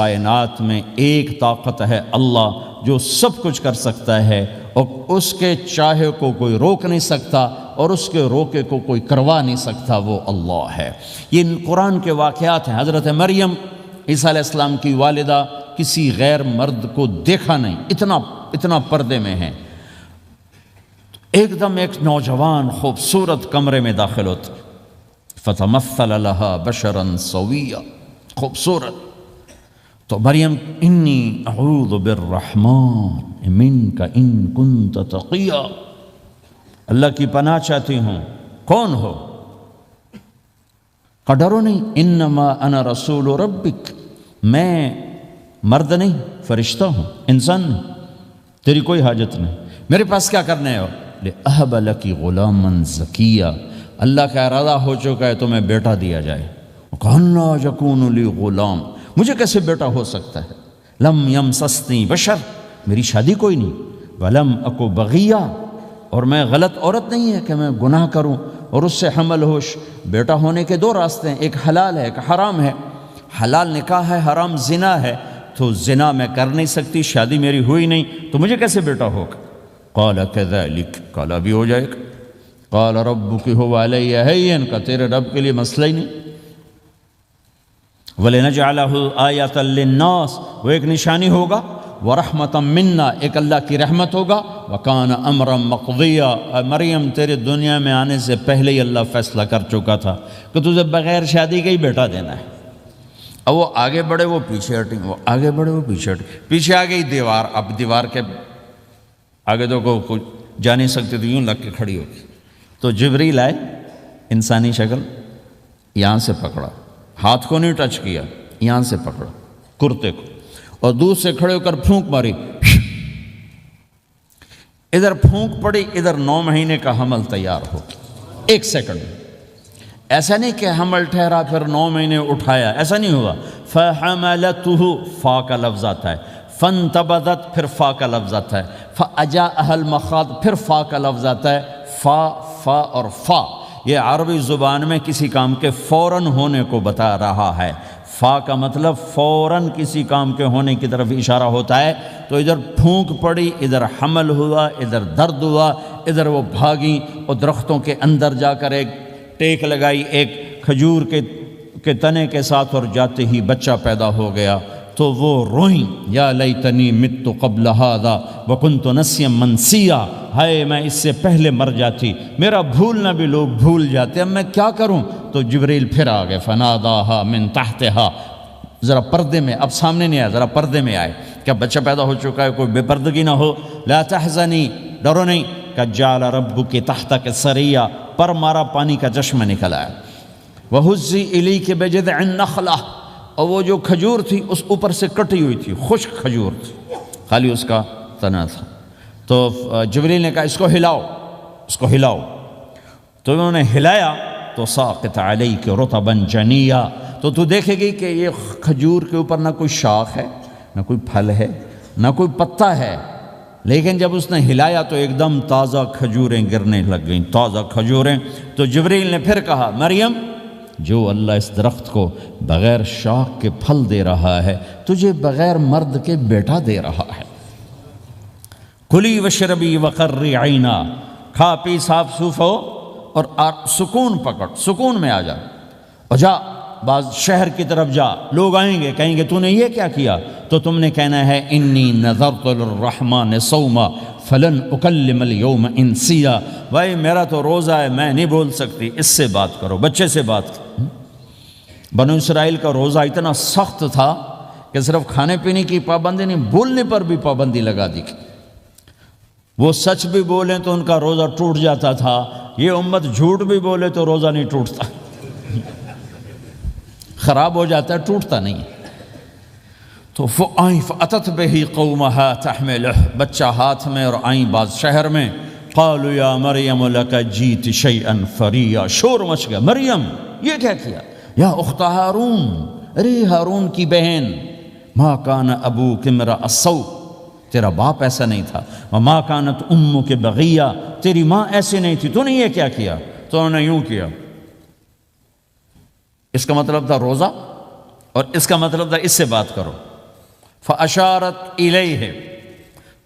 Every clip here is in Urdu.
کائنات میں ایک طاقت ہے اللہ جو سب کچھ کر سکتا ہے، اور اس کے چاہے کو کوئی روک نہیں سکتا اور اس کے روکے کو کوئی کروا نہیں سکتا، وہ اللہ ہے۔ یہ قرآن کے واقعات ہیں۔ حضرت مریم عیسیٰ علیہ السلام کی والدہ کسی غیر مرد کو دیکھا نہیں، اتنا پردے میں ہیں۔ ایک دم ایک نوجوان خوبصورت کمرے میں داخل ہوتا، فتمثل لها بشرا سویا، خوبصورت۔ تو مریم انی اعوذ بالرحمن منک ان کنت تقیا، اللہ کی پناہ چاہتی ہوں۔ کون ہو؟ کہ ڈرو نہیں، انما انا رسول ربک، میں مرد نہیں، فرشتہ ہوں، انسان نہیں، تیری کوئی حاجت نہیں، میرے پاس کیا کرنے ہو؟ لأہب لکی غلاما زکیا، اللہ کا ارادہ ہو چکا ہے تمہیں بیٹا دیا جائے۔ کہنا یکون لی غلام، مجھے کیسے بیٹا ہو سکتا ہے؟ لم یمسسنی بشر، میری شادی کوئی نہیں، ولم اکو بغیہ، اور میں غلط عورت نہیں ہے کہ میں گناہ کروں اور اس سے حمل ہوش۔ بیٹا ہونے کے دو راستے ہیں، ایک حلال ہے ایک حرام ہے۔ حلال نکاح ہے، حرام زنا ہے، تو زنا میں کر نہیں سکتی، شادی میری ہوئی نہیں، تو مجھے کیسے بیٹا ہوگا؟ قال کذلک، قال بھی ہو جائے گا۔ قال ربک هو علی ہین، کا تیرے رب کے لیے مسئلہ ہی نہیں۔ وَلِنَجْعَلَهُ آیَةً لِلنَّاسِ، وہ ایک نشانی ہوگا، وَرَحْمَةً مِنَّا، ایک اللہ کی رحمت ہوگا، وَكَانَ أَمْرًا مَقْضِيًّا، مریم تیرے دنیا میں آنے سے پہلے ہی اللہ فیصلہ کر چکا تھا کہ تجھے بغیر شادی کے ہی بیٹا دینا ہے۔ اب وہ آگے بڑھے وہ پیچھے ہٹیں، وہ آگے بڑھے وہ پیچھے ہٹیں، پیچھے آ گئی دیوار، اب دیوار کے آگے تو کوئی جا نہیں سکتے، تو یوں لگ کے کھڑی ہوگی۔ تو جبریل آئے، انسانی شکل، یہاں سے پکڑا، ہاتھ کو نہیں ٹچ کیا، یہاں سے پکڑا کرتے کو، اور دور سے کھڑے ہو کر پھونک ماری، ادھر پھونک پڑی، ادھر 9 مہینے کا حمل تیار ہو، 1 سیکنڈ میں۔ ایسا نہیں کہ حمل ٹھہرا پھر 9 مہینے اٹھایا، ایسا نہیں ہوا۔ فَحَمَلَتُهُ، فا کا لفظ آتا ہے، فَانْتَبَذَتْ، پھر فا کا لفظ آتا ہے، فَأَجَاءَهَا الْمَخَاضُ، پھر فا کا لفظ آتا ہے۔ فا اور فا یہ عربی زبان میں کسی کام کے فوراً ہونے کو بتا رہا ہے۔ فا کا مطلب فوراً کسی کام کے ہونے کی طرف اشارہ ہوتا ہے۔ تو ادھر پھونک پڑی، ادھر حمل ہوا، ادھر درد ہوا، ادھر وہ بھاگیں اور درختوں کے اندر جا کر ایک ٹیک لگائی ایک کھجور کے تنے کے ساتھ، اور جاتے ہی بچہ پیدا ہو گیا۔ تو وہ روئیں، یا لیتنی مت قبل ھذا وکنت نسیا منسیا، ہائے میں اس سے پہلے مر جاتی، میرا بھولنا بھی لوگ بھول جاتے، اب میں کیا کروں؟ تو جبریل پھر آ گئے، فناداھا من تحتھا، ذرا پردے میں، اب سامنے نہیں آیا، ذرا پردے میں آئے، کیا بچہ پیدا ہو چکا ہے، کوئی بے پردگی نہ ہو۔ لا تحزنی، ڈرو نہیں، قد جعل ربک تحتک سریا، پر مارا پانی کا چشمہ نکل آیا۔ وہزی الیک بجذع النخلہ، اور وہ جو کھجور تھی اس اوپر سے کٹی ہوئی تھی، خشک کھجور تھی، خالی اس کا تنا تھا۔ تو جبریل نے کہا اس کو ہلاؤ، اس کو ہلاؤ، تو انہوں نے ہلایا تو ساقط علیک رطبا جنیا، تو تو دیکھے گی کہ یہ کھجور کے اوپر نہ کوئی شاخ ہے، نہ کوئی پھل ہے، نہ کوئی پتا ہے، لیکن جب اس نے ہلایا تو ایک دم تازہ کھجوریں گرنے لگ گئیں، تازہ کھجوریں۔ تو جبریل نے پھر کہا مریم، جو اللہ اس درخت کو بغیر شاخ کے پھل دے رہا ہے، تجھے بغیر مرد کے بیٹا دے رہا ہے۔ کلی وشربی وقری عینا، کھا پی صاف صوف ہو اور سکون پکڑ، سکون میں آ جا، اور جا بعض شہر کی طرف جا، لوگ آئیں گے کہیں گے تو نے یہ کیا کیا، تو تم نے کہنا ہے انی نذرت للرحمن صوما فلن اکلم اليوم انسیا، بھائی میرا تو روزہ ہے، میں نہیں بول سکتی، اس سے بات کرو، بچے سے بات کرو۔ بنو اسرائیل کا روزہ اتنا سخت تھا کہ صرف کھانے پینے کی پابندی نہیں، بولنے پر بھی پابندی لگا دی، وہ سچ بھی بولیں تو ان کا روزہ ٹوٹ جاتا تھا، یہ امت جھوٹ بھی بولے تو روزہ نہیں ٹوٹتا، خراب ہو جاتا ہے، ٹوٹتا نہیں۔ تو آئیں فأتت بہ قومہا تحملہ، بچہ ہاتھ میں اور آئیں بعض شہر میں، قالوا یا مریم لک جیت شیئا فریا، شور مچ گیا، مریم یہ کیا کیا؟ یا اخت ہارون، ارے ہارون کی بہن، ما کان ابوک امرأ السوء، تیرا باپ ایسا نہیں تھا، وما کانت امک بغیہ، تیری ماں ایسی نہیں تھی، تو نے یہ کیا کیا؟ تو انہوں نے یوں کیا، اس کا مطلب تھا روزہ، اور اس کا مطلب تھا اس سے بات کرو۔ فاشارت الیہ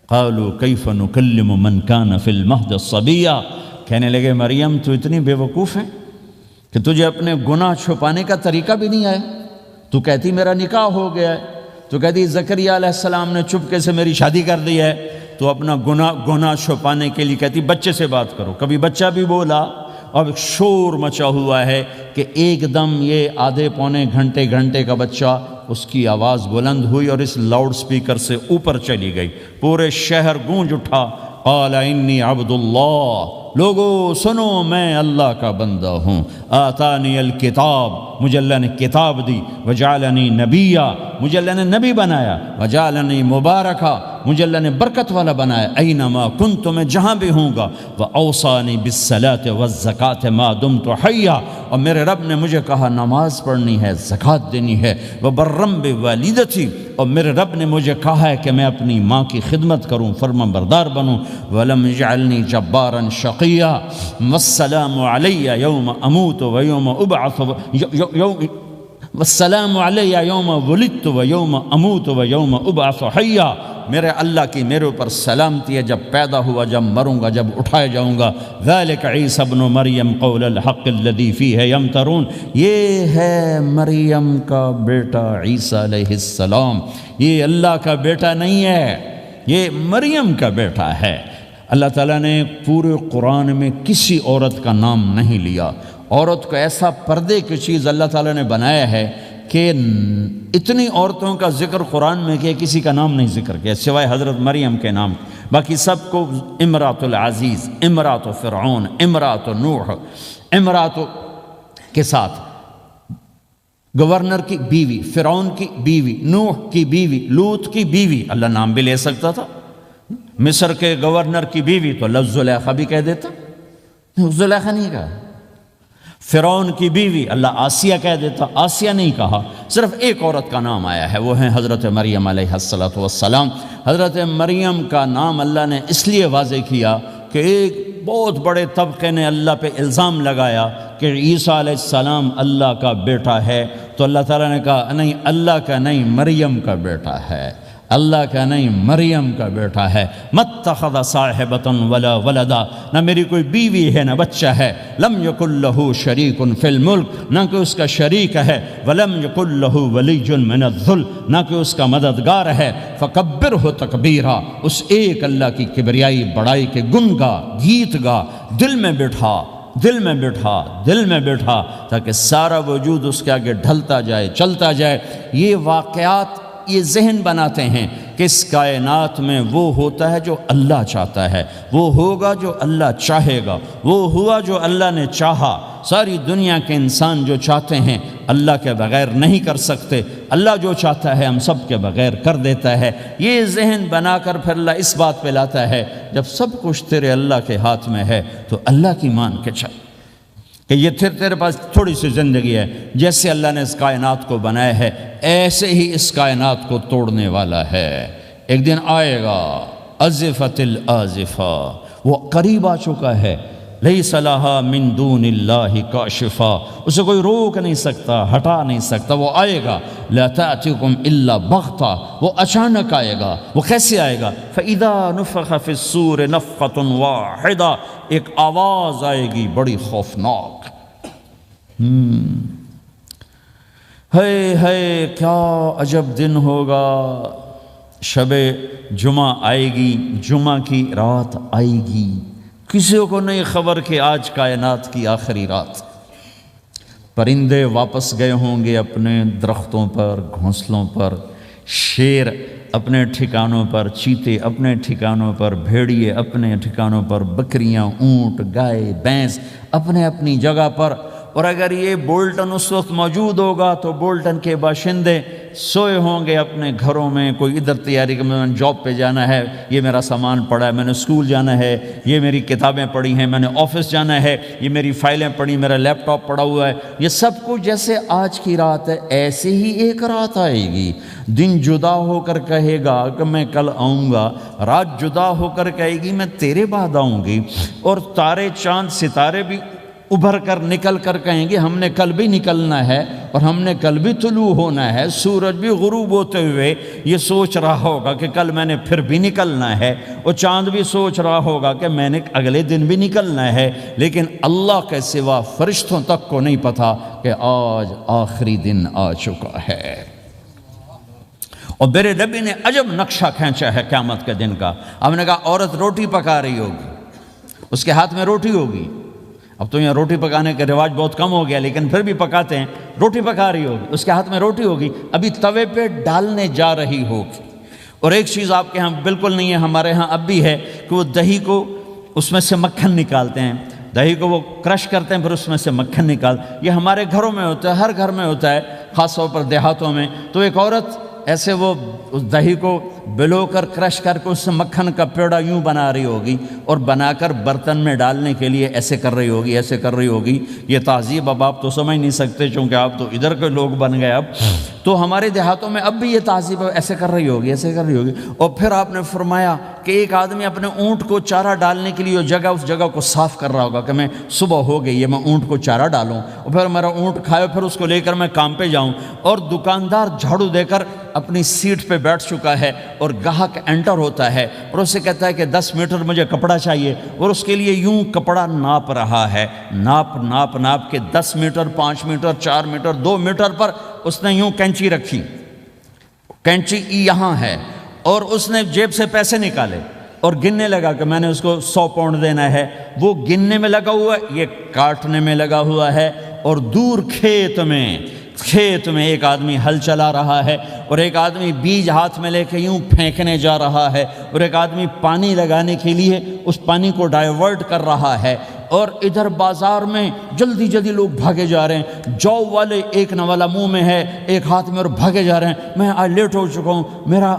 قالوا کیف نکلم من کان فی المہد صبیا، کہنے لگے مریم تو اتنی بے وقوف ہے کہ تجھے اپنے گناہ چھپانے کا طریقہ بھی نہیں آیا، تو کہتی میرا نکاح ہو گیا ہے، تو کہتی زکریہ علیہ السلام نے چپکے سے میری شادی کر دی ہے، تو اپنا گناہ چھپانے کے لیے کہتی بچے سے بات کرو، کبھی بچہ بھی بولا، اب شور مچا ہوا ہے کہ ایک دم یہ آدھے پونے گھنٹے کا بچہ، اس کی آواز بلند ہوئی اور اس لاؤڈ سپیکر سے اوپر چلی گئی، پورے شہر گونج اٹھا، قال انی عبد اللہ، لوگو سنو میں اللہ کا بندہ ہوں، آتانی الکتاب، مجھے اللہ نے کتاب دی، وجعلنی نبیا، مجھے اللہ نے نبی بنایا، وجعلنی مبارکا، مجھے اللہ نے برکت والا بنایا، اینما کنت، میں جہاں بھی ہوں گا، واوصانی بالصلاۃ والزکاۃ ما دمت حیا، اور میرے رب نے مجھے کہا نماز پڑھنی ہے، زکوٰۃ دینی ہے، وبرم بوالدتی، اور میرے رب نے مجھے کہا ہے کہ میں اپنی ماں کی خدمت کروں، فرما بردار بنوں، ولم یجعلنی جبارا شقیا، والسلام علی یوم اموت ویوم ابعث، والسلام علی یوم ولدت ویوم اموت ویوم ابعث حیا، میرے اللہ کی میرے اوپر سلامتی ہے جب پیدا ہوا، جب مروں گا، جب اٹھایا جاؤں گا، ذالک عیسی ابن مریم قول الحق الذی فیہ یمترون، یہ ہے مریم کا بیٹا عیسیٰ علیہ السلام، یہ اللہ کا بیٹا نہیں ہے، یہ مریم کا بیٹا ہے۔ اللہ تعالیٰ نے پورے قرآن میں کسی عورت کا نام نہیں لیا، عورت کو ایسا پردے کی چیز اللہ تعالیٰ نے بنایا ہے کہ اتنی عورتوں کا ذکر قرآن میں کیا، کسی کا نام نہیں ذکر کیا سوائے حضرت مریم کے نام، باقی سب کو امرات العزیز، امرات فرعون، امرات نوح، امرات کے ساتھ گورنر کی بیوی، فرعون کی بیوی، نوح کی بیوی، لوط کی بیوی، اللہ نام بھی لے سکتا تھا، مصر کے گورنر کی بیوی تو اللہ زلیخا بھی کہہ دیتا، زلیخا نہیں کہا، فرعون کی بیوی اللہ آسیہ کہہ دیتا، آسیہ نہیں کہا، صرف ایک عورت کا نام آیا ہے، وہ ہے حضرت مریم علیہ السلام۔ حضرت مریم کا نام اللہ نے اس لیے واضح کیا کہ ایک بہت بڑے طبقے نے اللہ پہ الزام لگایا کہ عیسیٰ علیہ السلام اللہ کا بیٹا ہے، تو اللہ تعالیٰ نے کہا نہیں، اللہ کا نہیں، مریم کا بیٹا ہے، اللہ کا نہیں، مریم کا بیٹا ہے۔ متخذ صاحبۃ ولا ولدا، نہ میری کوئی بیوی ہے نہ بچہ ہے، لم یکن لہ شریک فی الملک، نہ کہ اس کا شریک ہے، ولم یکن لہ ولی من الذل، نہ کہ اس کا مددگار ہے، فکبرہ تکبیرا، اس ایک اللہ کی کبریائی بڑائی کے گن گا، گیت گا، دل میں بٹھا، دل میں بٹھا، دل میں بٹھا، تاکہ سارا وجود اس کے آگے ڈھلتا جائے، چلتا جائے۔ یہ واقعات یہ ذہن بناتے ہیں کہ اس کائنات میں وہ ہوتا ہے جو اللہ چاہتا ہے، وہ ہوگا جو اللہ چاہے گا، وہ ہوا جو اللہ نے چاہا۔ ساری دنیا کے انسان جو چاہتے ہیں اللہ کے بغیر نہیں کر سکتے، اللہ جو چاہتا ہے ہم سب کے بغیر کر دیتا ہے۔ یہ ذہن بنا کر پھر اللہ اس بات پہ لاتا ہے جب سب کچھ تیرے اللہ کے ہاتھ میں ہے تو اللہ کی مان کے چل کہ یہ تیرے پاس تھوڑی سی زندگی ہے، جیسے اللہ نے اس کائنات کو بنایا ہے ایسے ہی اس کائنات کو توڑنے والا ہے، ایک دن آئے گا۔ ازفت الازفہ، وہ قریب آ چکا ہے، لیس لہا من دون اللہ کاشفہ، اسے کوئی روک نہیں سکتا، ہٹا نہیں سکتا، وہ آئے گا۔ لا تأتیکم الا بغتہ، وہ اچانک آئے گا۔ وہ کیسے آئے گا؟ فَإِذَا نُفِخَ فِي الصُّورِ نَفْخَةٌ وَاحِدَةٌ، ایک آواز آئے گی بڑی خوفناک۔ ہے کیا عجب دن ہوگا، شب جمعہ آئے گی، جمعہ کی رات آئے گی، کسی کو نہیں خبر کہ آج کائنات کی آخری رات۔ پرندے واپس گئے ہوں گے اپنے درختوں پر، گھونسلوں پر، شیر اپنے ٹھکانوں پر، چیتے اپنے ٹھکانوں پر، بھیڑیے اپنے ٹھکانوں پر، بکریاں، اونٹ، گائے، بھینس اپنے اپنی جگہ پر۔ اور اگر یہ بولٹن اس وقت موجود ہوگا تو بولٹن کے باشندے سوئے ہوں گے اپنے گھروں میں، کوئی ادھر تیاری کہ میں نے جاب پہ جانا ہے، یہ میرا سامان پڑا ہے، میں نے اسکول جانا ہے، یہ میری کتابیں پڑھی ہیں، میں نے آفس جانا ہے، یہ میری فائلیں پڑھی، میرا لیپ ٹاپ پڑا ہوا ہے۔ یہ سب کچھ جیسے آج کی رات ہے ایسے ہی ایک رات آئے گی۔ دن جدا ہو کر کہے گا کہ میں کل آؤں گا، رات جدا ہو کر کہے گی میں تیرے بعد آؤں گی، اور تارے چاند ستارے بھی ابھر کر نکل کر کہیں گے ہم نے کل بھی نکلنا ہے اور ہم نے کل بھی طلوع ہونا ہے، سورج بھی غروب ہوتے ہوئے یہ سوچ رہا ہوگا کہ کل میں نے پھر بھی نکلنا ہے، اور چاند بھی سوچ رہا ہوگا کہ میں نے اگلے دن بھی نکلنا ہے، لیکن اللہ کے سوا فرشتوں تک کو نہیں پتہ کہ آج آخری دن آ چکا ہے۔ اور میرے نبی نے عجب نقشہ کھینچا ہے قیامت کے دن کا۔ ہم نے کہا عورت روٹی پکا رہی ہوگی، اس کے ہاتھ میں روٹی ہوگی، اب تو یہاں روٹی پکانے کا رواج بہت کم ہو گیا لیکن پھر بھی پکاتے ہیں، روٹی پکا رہی ہوگی، اس کے ہاتھ میں روٹی ہوگی، ابھی توے پہ ڈالنے جا رہی ہوگی۔ اور ایک چیز آپ کے ہاں بالکل نہیں ہے، ہمارے ہاں اب بھی ہے کہ وہ دہی کو اس میں سے مکھن نکالتے ہیں، دہی کو وہ کرش کرتے ہیں پھر اس میں سے مکھن نکال، یہ ہمارے گھروں میں ہوتا ہے، ہر گھر میں ہوتا ہے، خاص طور پر دیہاتوں میں۔ تو ایک عورت ایسے وہ اس دہی کو بلو کر کرش کر کے اس سے مکھن کا پیڑا یوں بنا رہی ہوگی اور بنا کر برتن میں ڈالنے کے لیے ایسے کر رہی ہوگی، ایسے کر رہی ہوگی۔ یہ تہذیب اب آپ تو سمجھ نہیں سکتے چونکہ آپ تو ادھر کے لوگ بن گئے اب، تو ہمارے دیہاتوں میں اب بھی یہ تہذیب ہے، ایسے کر رہی ہوگی، ایسے کر رہی ہوگی۔ اور پھر آپ نے فرمایا کہ ایک آدمی اپنے اونٹ کو چارہ ڈالنے کے لیے اس جگہ کو صاف کر رہا ہوگا کہ میں صبح ہو گئی ہے، میں اونٹ کو چارہ ڈالوں اور پھر میرا اونٹ کھائے، پھر اس کو لے کر میں کام پہ جاؤں۔ اور دکاندار جھاڑو دے کر اپنی سیٹ پہ بیٹھ چکا ہے اور گاہک انٹر ہوتا ہے اور اسے کہتا ہے کہ 10 میٹر مجھے کپڑا چاہیے، اور اس کے لیے یوں کپڑا ناپ رہا ہے، ناپ کے 10 میٹر، 5 میٹر، 4 میٹر، 2 میٹر پر اس نے یوں کینچی رکھی، کینچی یہاں ہے، اور اس نے جیب سے پیسے نکالے اور گننے لگا کہ میں نے اس کو 100 پاؤنڈ دینا ہے۔ وہ گننے میں لگا ہوا ہے، یہ کاٹنے میں لگا ہوا ہے، اور دور کھیت میں ایک آدمی ہل چلا رہا ہے، اور ایک آدمی بیج ہاتھ میں لے کے یوں پھینکنے جا رہا ہے، اور ایک آدمی پانی لگانے کے لیے اس پانی کو ڈائیورٹ کر رہا ہے۔ اور ادھر بازار میں جلدی لوگ بھاگے جا رہے ہیں، جاب والے ایک نوالا منہ میں ہے، ایک ہاتھ میں، اور بھاگے جا رہے ہیں، میں آج لیٹ ہو چکا ہوں،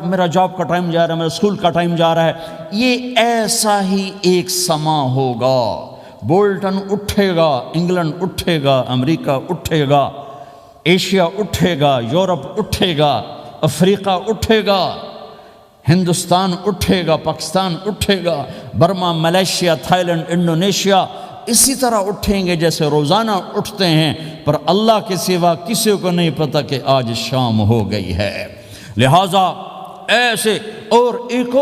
میرا جاب کا ٹائم جا رہا ہے، میرا اسکول کا ٹائم جا رہا ہے۔ یہ ایسا ہی ایک سما ہوگا، بولٹن اٹھے گا، انگلینڈ اٹھے گا، امریکہ اٹھے گا، ایشیا اٹھے گا، یورپ اٹھے گا، افریقہ اٹھے گا، ہندوستان اٹھے گا، پاکستان اٹھے گا، Burma, Malaysia, Thailand, Indonesia اسی طرح اٹھیں گے جیسے روزانہ اٹھتے ہیں، پر اللہ کے سوا کسی کو نہیں پتہ کہ آج شام ہو گئی ہے۔ لہٰذا ایسے، اور ایک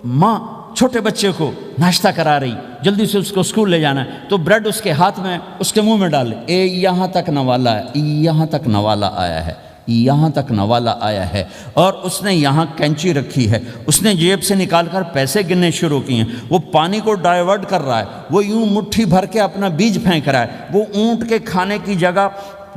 ماں چھوٹے بچے کو ناشتہ کرا رہی، جلدی سے اس کو اسکول لے جانا ہے، تو بریڈ اس کے ہاتھ میں، اس کے منہ میں ڈالے، یہاں تک نوالا ہے، یہاں تک نوالا آیا ہے، یہاں تک نوالا آیا ہے، اور اس نے یہاں کینچی رکھی ہے، اس نے جیب سے نکال کر پیسے گننے شروع کیے ہیں، وہ پانی کو ڈائیورٹ کر رہا ہے، وہ یوں مٹھی بھر کے اپنا بیج پھینک رہا ہے، وہ اونٹ کے کھانے کی جگہ،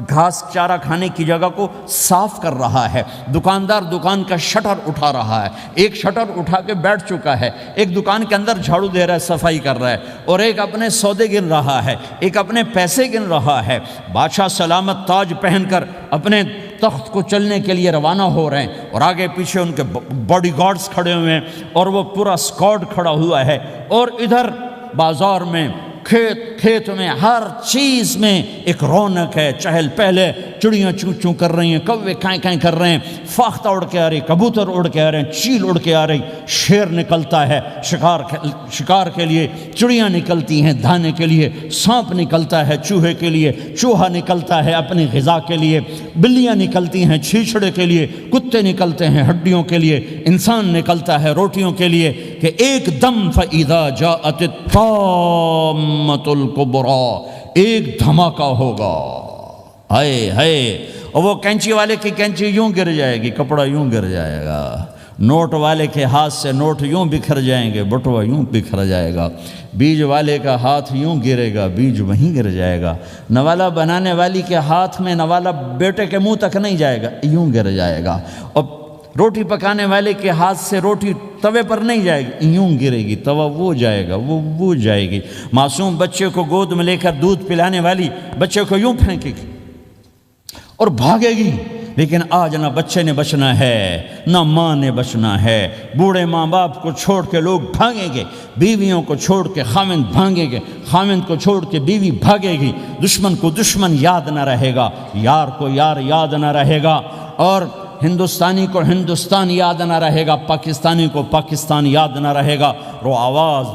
گھاس چارہ کھانے کی جگہ کو صاف کر رہا ہے، دکاندار دکان کا شٹر اٹھا رہا ہے، ایک شٹر اٹھا کے بیٹھ چکا ہے، ایک دکان کے اندر جھاڑو دے رہا ہے، صفائی کر رہا ہے، اور ایک اپنے سودے گن رہا ہے، ایک اپنے پیسے گن رہا ہے۔ بادشاہ سلامت تاج پہن کر اپنے تخت کو چلنے کے لیے روانہ ہو رہے ہیں، اور آگے پیچھے ان کے باڈی گارڈز کھڑے ہوئے ہیں، اور وہ پورا اسکواڈ کھڑا ہوا ہے، اور ادھر بازار میں، کھیت میں، ہر چیز میں ایک رونق ہے، چہل پہلے، چڑیاں چوں چوں کر رہی ہیں، کوے کائیں کائیں کر رہے ہیں، فاختہ اڑ کے آ رہی، کبوتر اڑ کے آ رہے ہیں، چیل اڑ کے آ رہی، شیر نکلتا ہے شکار کے لیے، چڑیاں نکلتی ہیں دھانے کے لیے، سانپ نکلتا ہے چوہے کے لیے، چوہا نکلتا ہے اپنی غذا کے لیے، بلیاں نکلتی ہیں چھیچڑے کے لیے، کتے نکلتے ہیں ہڈیوں کے لیے، انسان نکلتا ہے روٹیوں کے لیے، کہ ایک دم فَإِذَا جَاءَتِ الطَّامَّةُ الْكُبْرَى، ایک دھماکہ ہوگا، ہائے، اور وہ کینچی والے کی کینچی یوں گر جائے گی، کپڑا یوں گر جائے گا، نوٹ والے کے ہاتھ سے نوٹ یوں بکھر جائیں گے، بٹوا یوں بکھر جائے گا، بیج والے کا ہاتھ یوں گرے گا، بیج وہیں گر جائے گا، نوالا بنانے والی کے ہاتھ میں نوالا بیٹے کے منہ تک نہیں جائے گا، یوں گر جائے گا، اور روٹی پکانے والے کے ہاتھ سے روٹی توے پر نہیں جائے گی، یوں گرے گی، توا وہ جائے گا، وہ جائے گی، معصوم بچے کو گود میں لے کر دودھ پلانے والی بچے کو یوں پھینکے گی اور بھاگے گی، لیکن آج نہ بچے نے بچنا ہے، نہ ماں نے بچنا ہے، بوڑھے ماں باپ کو چھوڑ کے لوگ بھاگیں گے، بیویوں کو چھوڑ کے خامند بھاگیں گے، خامند کو چھوڑ کے بیوی بھاگے گی، دشمن کو دشمن یاد نہ رہے گا، یار کو یار یاد نہ رہے گا، اور ہندوستانی کو ہندوستان یاد نہ رہے گا، پاکستانی کو پاکستان یاد نہ رہے گا، رو آواز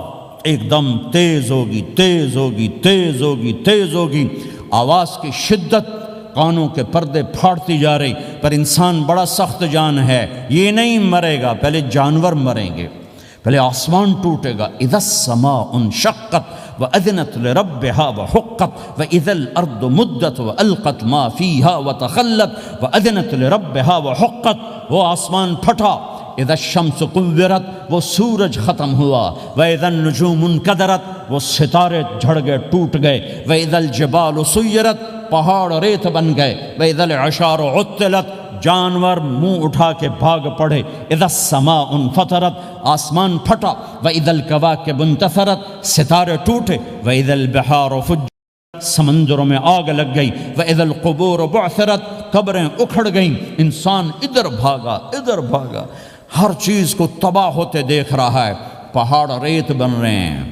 ایک دم تیز ہوگی، تیز ہوگی، تیز ہوگی، تیز ہوگی، آواز کی شدت کانوں کے پردے پھاڑتی جا رہی، پر انسان بڑا سخت جان ہے، یہ نہیں مرے گا، پہلے جانور مریں گے، پہلے آسمان ٹوٹے گا۔ اذا السماء انشقت وأذنت لربها وحقت وإذا الأرض مدت وألقت ما فيها وتخلت وأذنت لربها وحقت، وہ آسمان پھٹا۔ اذا الشمس قورت، وہ سورج ختم ہوا۔ وإذا النجوم انکدرت، وہ ستارے جھڑ گئے، ٹوٹ گئے۔ وإذا الجبال سیرت، پہاڑ ریت بن گئے۔ وإذا العشار عطلت، جانور منہ اٹھا کے بھاگ پڑے۔ اذا السماء انفطرت، آسمان پھٹا۔ وإذا الكواكب انتثرت، ستارے ٹوٹے۔ وإذا البحار فجرت، سمندروں میں آگ لگ گئی۔ وإذا القبور بعثرت، قبریں اکھڑ گئیں۔ انسان ادھر بھاگا ادھر بھاگا، ہر چیز کو تباہ ہوتے دیکھ رہا ہے، پہاڑ ریت بن رہے ہیں،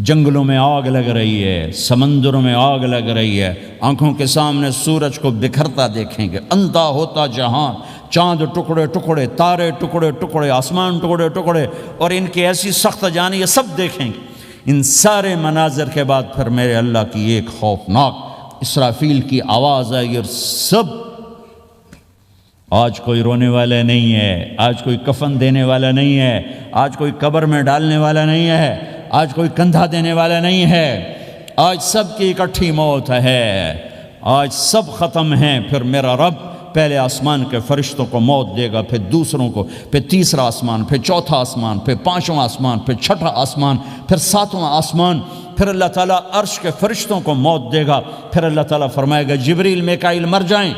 جنگلوں میں آگ لگ رہی ہے، سمندروں میں آگ لگ رہی ہے، آنکھوں کے سامنے سورج کو بکھرتا دیکھیں گے، اندھا ہوتا جہاں، چاند ٹکڑے ٹکڑے، تارے ٹکڑے ٹکڑے، آسمان ٹکڑے ٹکڑے، اور ان کی ایسی سخت جانی، یہ سب دیکھیں گے۔ ان سارے مناظر کے بعد پھر میرے اللہ کی ایک خوفناک اسرافیل کی آواز آئی، اور سب، آج کوئی رونے والا نہیں ہے، آج کوئی کفن دینے والا نہیں ہے، آج کوئی قبر میں ڈالنے والا نہیں ہے، آج کوئی کندھا دینے والا نہیں ہے، آج سب کی اکٹھی موت ہے، آج سب ختم ہیں۔ پھر میرا رب پہلے آسمان کے فرشتوں کو موت دے گا، پھر دوسروں کو، پھر تیسرا آسمان، پھر چوتھا آسمان، پھر پانچواں آسمان، پھر چھٹا آسمان، پھر ساتواں آسمان، پھر اللہ تعالیٰ عرش کے فرشتوں کو موت دے گا۔ پھر اللہ تعالیٰ فرمائے گا جبریل میکائیل مر جائیں،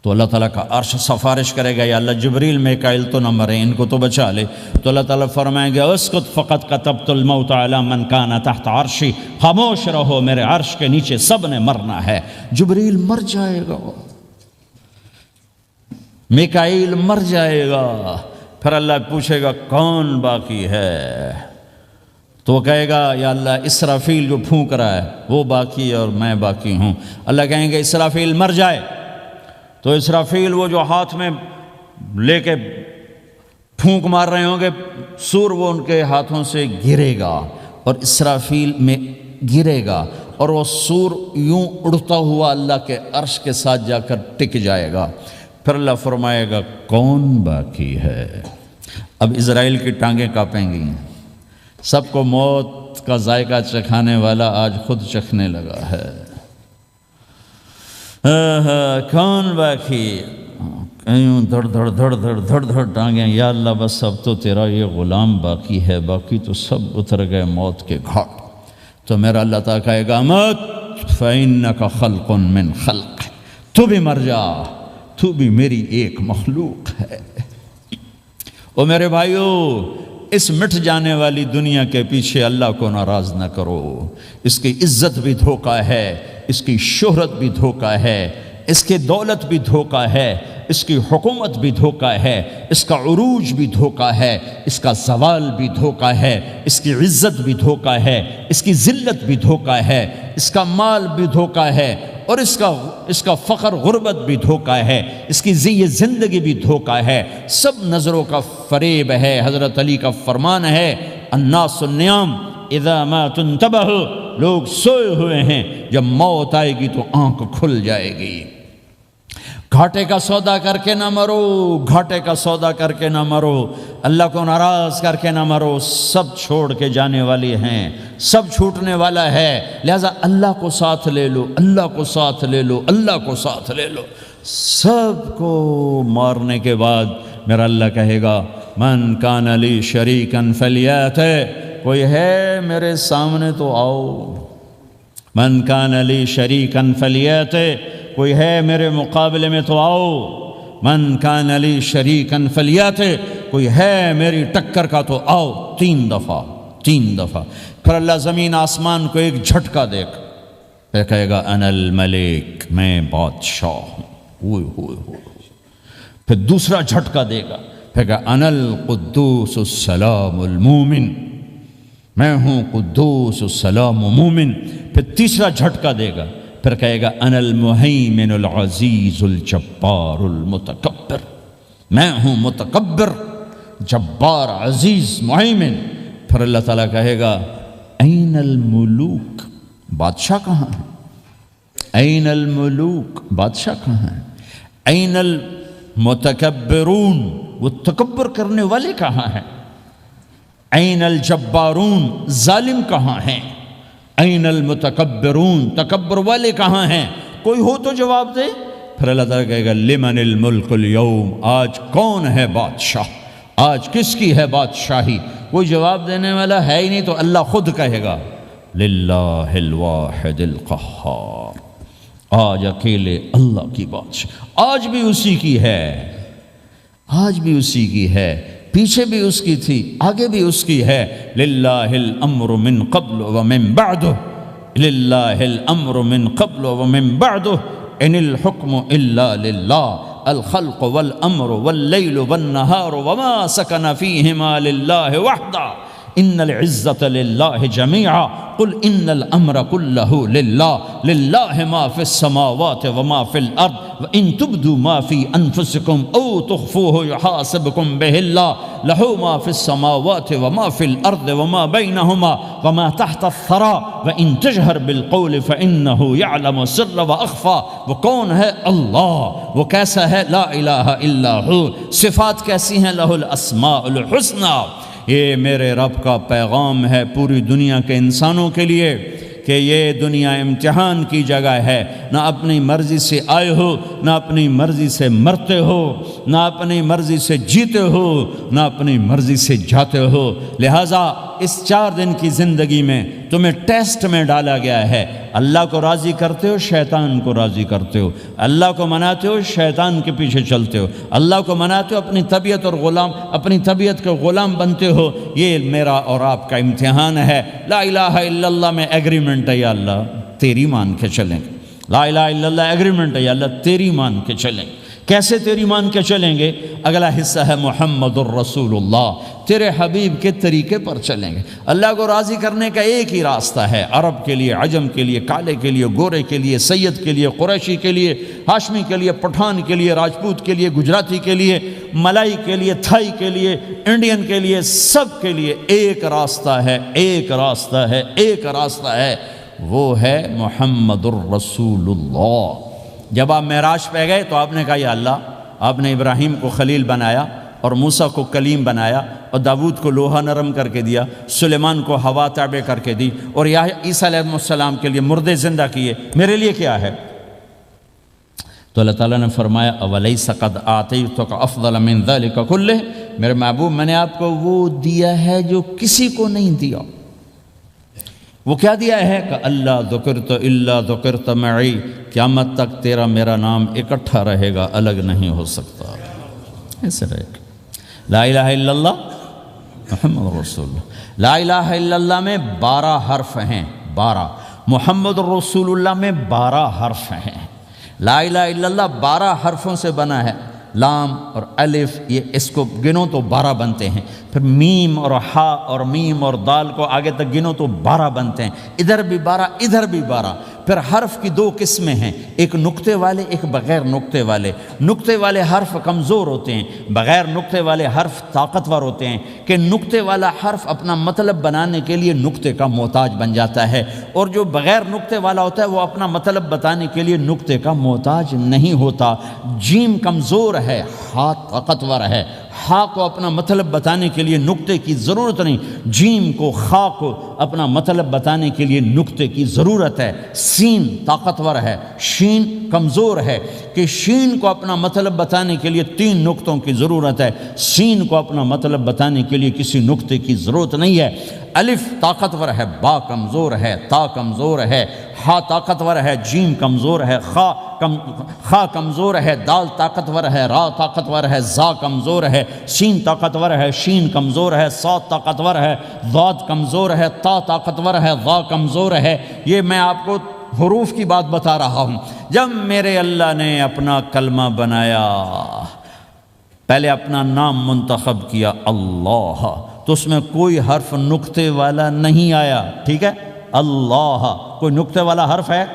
تو اللہ تعالیٰ کا عرش سفارش کرے گا، یا اللہ جبریل میکائیل تو نہ مریں، ان کو تو بچا لے۔ تو اللہ تعالیٰ فرمائیں گے اسکت فقط کتبت الموت علی من کان تحت عرشی، خاموش رہو، میرے عرش کے نیچے سب نے مرنا ہے۔ جبریل مر جائے گا، میکائیل مر جائے گا، پھر اللہ پوچھے گا کون باقی ہے، تو وہ کہے گا یا اللہ اسرافیل جو پھونک رہا ہے وہ باقی ہے اور میں باقی ہوں۔ اللہ کہیں گے اسرافیل مر جائے، تو اسرافیل وہ جو ہاتھ میں لے کے پھونک مار رہے ہوں گے سور، وہ ان کے ہاتھوں سے گرے گا اور اسرافیل میں گرے گا، اور وہ سور یوں اڑتا ہوا اللہ کے عرش کے ساتھ جا کر ٹک جائے گا۔ پھر اللہ فرمائے گا کون باقی ہے؟ اب اسرائیل کی ٹانگیں کانپیں گی، سب کو موت کا ذائقہ چکھانے والا آج خود چکھنے لگا ہے۔ کون باقی؟ یوں دھڑ دھڑ دھڑ دھڑ دھڑ دھڑ ٹانگیں، یا اللہ بس اب تو تیرا یہ غلام باقی ہے، باقی تو سب اتر گئے موت کے گھاٹ۔ تو میرا اللہ تعالیٰ کہے گا مت فَإِنَّكَ خَلْقٌ مِّن خَلْقِ، تو بھی مر جا، تو بھی میری ایک مخلوق ہے۔ او میرے بھائیو، اس مٹ جانے والی دنیا کے پیچھے اللہ کو ناراض نہ کرو، اس کی عزت بھی دھوکہ ہے، اس کی شہرت بھی دھوکہ ہے، اس کی دولت بھی دھوکہ ہے، اس کی حکومت بھی دھوکہ ہے، اس کا عروج بھی دھوکہ ہے، اس کا زوال بھی دھوکہ ہے، اس کی عزت بھی دھوکہ ہے، اس کی ذلت بھی دھوکہ ہے، اس کا مال بھی دھوکہ ہے، اور اس کا فخر غربت بھی دھوکہ ہے، اس کی زندگی بھی دھوکہ ہے، سب نظروں کا فریب ہے۔ حضرت علی کا فرمان ہے الناس النیام اذا ما تنتبہ، لوگ سوئے ہوئے ہیں، جب موت آئے گی تو آنکھ کھل جائے گی۔ گھاٹے کا سودا کر کے نہ مرو، گھاٹے کا سودا کر کے نہ مرو، اللہ کو ناراض کر کے نہ مرو، سب چھوڑ کے جانے والی ہیں، سب چھوٹنے والا ہے، لہذا اللہ کو ساتھ لے لو، اللہ کو ساتھ لے لو، اللہ کو ساتھ لے لو۔ سب کو مارنے کے بعد میرا اللہ کہے گا من کان لی شریکا فلیات، کوئی ہے میرے سامنے تو آؤ، من کان لی شریکا فلیات، کوئی ہے میرے مقابلے میں تو آؤ، من کان لی شریکا فلیات، کوئی ہے میری ٹکر کا تو آؤ، تین دفعہ۔ پھر اللہ زمین آسمان کو ایک جھٹکا دے گا، پھر کہے گا انا الملک، میں بادشاہ ہوں، پھر دوسرا جھٹکا دے گا، پھر کہا انا القدوس السلام المومن، میں ہوں قدوس السلام مومن، پھر تیسرا جھٹکا دے گا، پھر کہے گا انا المہیمن العزیز الجبار المتکبر، میں ہوں متکبر، جبار، عزیز، مہیمن، پھر اللہ تعالیٰ کہے گا این الملوک، بادشاہ کہاں ہے؟ این الملوک، بادشاہ کہاں ہے؟ این المتکبرون، وہ تکبر کرنے والے کہاں ہیں؟ این الجبارون، ظالم کہاں ہیں؟ این المتکبرون، تکبر والے کہاں ہیں؟ کوئی ہو تو جواب دے۔ پھر اللہ تعالیٰ کہے گا لمن الملک اليوم، آج کون ہے بادشاہ؟ آج کس کی ہے بادشاہی؟ کوئی جواب دینے والا ہے ہی نہیں، تو اللہ خود کہے گا للہ الواحد القہار، آج اکیلے اللہ کی بادشاہ، آج بھی اسی کی ہے، آج بھی اسی کی ہے، پیچھے بھی اس کی تھی، آگے بھی اس کی ہے۔ للہ الامر من قبل ومن بعد، للہ الامر من قبل ومن بعد، ان الحکم الا للہ، الخلق والامر واللیل والنہار وما سکن فیہما للہ وحدہ، ان العزت للہ جميعا، قل ان الامر كله للہ، للہ ما فی السماوات وما فی الارض، وان تبدوا ما فی انفسکم او تخفوه یحاسبکم بہ اللہ، لہ ما فی السماوات وما فی الارض وما بینہما وما تحت الثرى، وان تجہر بالقول فانہ یعلم السر واخفى۔ وہ کون ہے؟ اللہ۔ وہ کیسا ہے؟ لا الہ الا ہو۔ صفات کیسی ہیں؟ لہ الاسماء الحسنى۔ یہ میرے رب کا پیغام ہے پوری دنیا کے انسانوں کے لیے کہ یہ دنیا امتحان کی جگہ ہے، نہ اپنی مرضی سے آئے ہو، نہ اپنی مرضی سے مرتے ہو، نہ اپنی مرضی سے جیتے ہو، نہ اپنی مرضی سے جاتے ہو۔ لہٰذا اس 4 دن کی زندگی میں تمہیں ٹیسٹ میں ڈالا گیا ہے۔ اللہ کو راضی کرتے ہو، شیطان کو راضی کرتے ہو، اللہ کو مناتے ہو، شیطان کے پیچھے چلتے ہو، اللہ کو مناتے ہو، اپنی طبیعت اور غلام، اپنی طبیعت کے غلام بنتے ہو۔ یہ میرا اور آپ کا امتحان ہے۔ لا الہ الا اللہ میں ایگریمنٹ ہے، یا اللہ تیری مان کے چلیں گے۔ لا الہ الا اللہ ایگریمنٹ ہے، یا اللہ تیری مان کے چلیں گے۔ کیسے تیری مان کے چلیں گے؟ اگلا حصہ ہے محمد الرسول اللہ، تیرے حبیب کے طریقے پر چلیں گے۔ اللہ کو راضی کرنے کا ایک ہی راستہ ہے، عرب کے لیے، عجم کے لیے، کالے کے لیے، گورے کے لیے، سید کے لیے، قریشی کے لیے، ہاشمی کے لیے، پٹھان کے لیے، راجپوت کے لیے، گجراتی کے لیے، ملائی کے لیے، تھائی کے لیے، انڈین کے لیے، سب کے لیے ایک راستہ ہے، ایک راستہ ہے، ایک راستہ ہے، وہ ہے محمد الرسول اللہ۔ جب آپ معراج پہ گئے تو آپ نے کہا یا اللہ، آپ نے ابراہیم کو خلیل بنایا اور موسیٰ کو کلیم بنایا اور داود کو لوہا نرم کر کے دیا، سلیمان کو ہوا تابع کر کے دی، اور عیسیٰ علیہ السلام کے لیے مردے زندہ کیے، میرے لیے کیا ہے؟ تو اللہ تعالیٰ نے فرمایا اولیس قد آتیتک افضل من ذلک کلہ، میرے محبوب میں نے آپ کو وہ دیا ہے جو کسی کو نہیں دیا۔ وہ کیا دیا ہے؟ کہ اللہ ذکرت الا ذکرت معی، قیامت تک تیرا میرا نام اکٹھا رہے گا، الگ نہیں ہو سکتا، ایسے رہے گا۔ لا الہ الا اللہ محمد رسول اللہ۔ لا الہ الا اللہ میں 12 حرف ہیں، 12۔ محمد رسول اللہ میں 12 حرف ہیں۔ لا الہ الا اللہ 12 حرفوں سے بنا ہے، لام اور الف، یہ اس کو گنو تو 12 بنتے ہیں، پھر میم اور ہا اور میم اور دال کو آگے تک گنو تو 12 بنتے ہیں، ادھر بھی 12 ادھر بھی 12۔ پھر حرف کی 2 قسمیں ہیں، ایک نقطے والے، ایک بغیر نقطے والے۔ نقطے والے حرف کمزور ہوتے ہیں، بغیر نقطے والے حرف طاقتور ہوتے ہیں، کہ نقطے والا حرف اپنا مطلب بنانے کے لیے نقطے کا محتاج بن جاتا ہے، اور جو بغیر نقطے والا ہوتا ہے وہ اپنا مطلب بتانے کے لیے نقطے کا محتاج نہیں ہوتا۔ جیم کمزور ہے، ہا طاقتور ہے، ہا کو اپنا مطلب بتانے کے لیے نقطے کی ضرورت نہیں، جیم کو، خا کو اپنا مطلب بتانے کے لیے نقطے کی ضرورت ہے۔ سین طاقتور ہے، شین کمزور ہے، کہ شین کو اپنا مطلب بتانے کے لیے 3 نقطوں کی ضرورت ہے، سین کو اپنا مطلب بتانے کے لیے کسی نقطے کی ضرورت نہیں ہے۔ الف طاقتور ہے، با کمزور ہے، تا کمزور ہے، ہا طاقتور ہے، جیم کمزور ہے، خا کمزور ہے، دال طاقتور ہے، را طاقتور ہے، زا کمزور ہے، سین طاقتور ہے، شین کمزور ہے، صاد طاقتور ہے، ضاد کمزور ہے، تا طاقتور ہے، ضا کمزور ہے۔ یہ میں آپ کو حروف کی بات بتا رہا ہوں۔ جب میرے اللہ نے اپنا کلمہ بنایا، پہلے اپنا نام منتخب کیا اللہ، تو اس میں کوئی حرف نقطے والا نہیں آیا، ٹھیک ہے؟ اللہ کوئی نقطے والا حرف ہے؟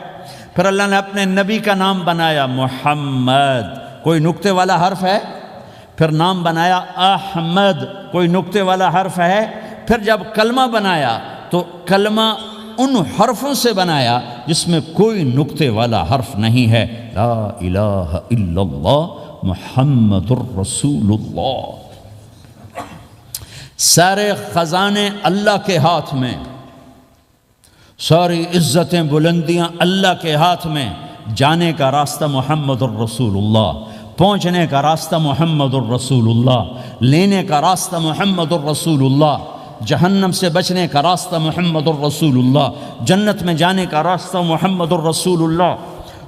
پھر اللہ نے اپنے نبی کا نام بنایا محمد، کوئی نقطے والا حرف ہے؟ پھر نام بنایا احمد، کوئی نقطے والا حرف ہے؟ پھر جب کلمہ بنایا تو کلمہ ان حرفوں سے بنایا جس میں کوئی نقطے والا حرف نہیں ہے، لا الہ الا اللہ محمد الرسول اللہ۔ سارے خزانے اللہ کے ہاتھ میں، ساری عزتیں بلندیاں اللہ کے ہاتھ میں، جانے کا راستہ محمد الرسول اللہ، پہنچنے کا راستہ محمد الرسول اللہ، لینے کا راستہ محمد الرسول اللہ، جہنم سے بچنے کا راستہ محمد الرسول اللہ، جنت میں جانے کا راستہ محمد الرسول اللہ،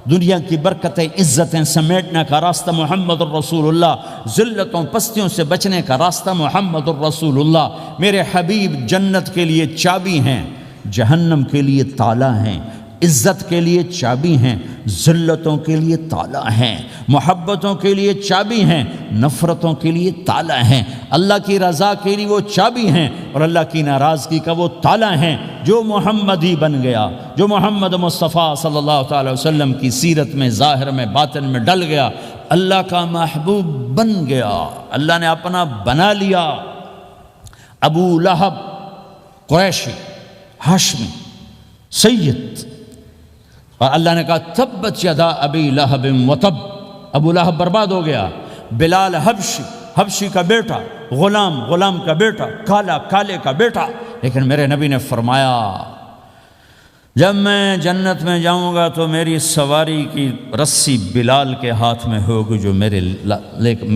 دنیا کی برکتیں عزتیں سمیٹنے کا راستہ محمد الرسول اللہ، ذلتوں پستیوں سے بچنے کا راستہ محمد الرسول اللہ۔ میرے حبیب جنت کے لیے چابی ہیں، جہنم کے لیے تالا ہیں، عزت کے لیے چابی ہیں، ذلتوں کے لیے تالا ہیں، محبتوں کے لیے چابی ہیں، نفرتوں کے لیے تالا ہیں، اللہ کی رضا کے لیے وہ چابی ہیں اور اللہ کی ناراضگی کا وہ تالا ہیں۔ جو محمدی بن گیا، جو محمد مصطفیٰ صلی اللہ تعالی وسلم کی سیرت میں، ظاہر میں، باطن میں ڈل گیا، اللہ کا محبوب بن گیا، اللہ نے اپنا بنا لیا۔ ابو لہب قریشی ہاشمی سید، اور اللہ نے کہا تبت یدا ابی لہب وتب، ابو لہب برباد ہو گیا۔ بلال حبشی، حبشی کا بیٹا، غلام، غلام کا بیٹا، کالا، کالے کا بیٹا، لیکن میرے نبی نے فرمایا جب میں جنت میں جاؤں گا تو میری سواری کی رسی بلال کے ہاتھ میں ہوگی، جو میرے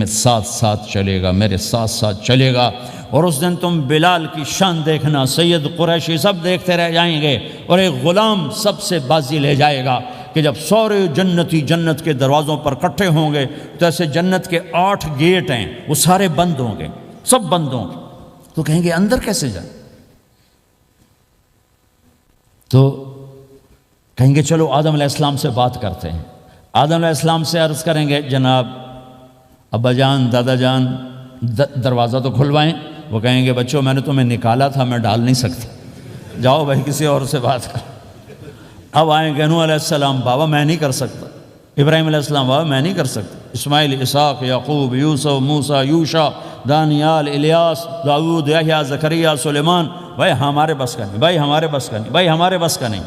ساتھ ساتھ چلے گا، میرے ساتھ ساتھ چلے گا، اور اس دن تم بلال کی شان دیکھنا، سید قریشی سب دیکھتے رہ جائیں گے، اور ایک غلام سب سے بازی لے جائے گا کہ جب سارے جنتی جنت کے دروازوں پر کٹھے ہوں گے تو ایسے جنت کے 8 گیٹ ہیں، وہ سارے بند ہوں گے، سب بند ہوں گے، تو کہیں گے اندر کیسے جائیں؟ تو کہیں گے چلو آدم علیہ السلام سے بات کرتے ہیں، آدم علیہ السلام سے عرض کریں گے جناب ابا جان، دادا جان، دروازہ تو کھلوائیں۔ وہ کہیں گے بچوں میں نے تمہیں نکالا تھا، میں ڈال نہیں سکتا، جاؤ بھائی کسی اور سے بات کر۔ اب آئیں گے نوح علیہ السلام، بابا میں نہیں کر سکتا، ابراہیم علیہ السلام، بابا میں نہیں کر سکتا، اسماعیل، اسحاق، یعقوب، یوسف، موسیٰ، یوشع، دانیال، الیاس، داؤد، یحییٰ، زکریا، سلیمان، بھائی ہمارے بس کا نہیں، بھائی ہمارے بس کا نہیں، بھائی ہمارے بس کا نہیں۔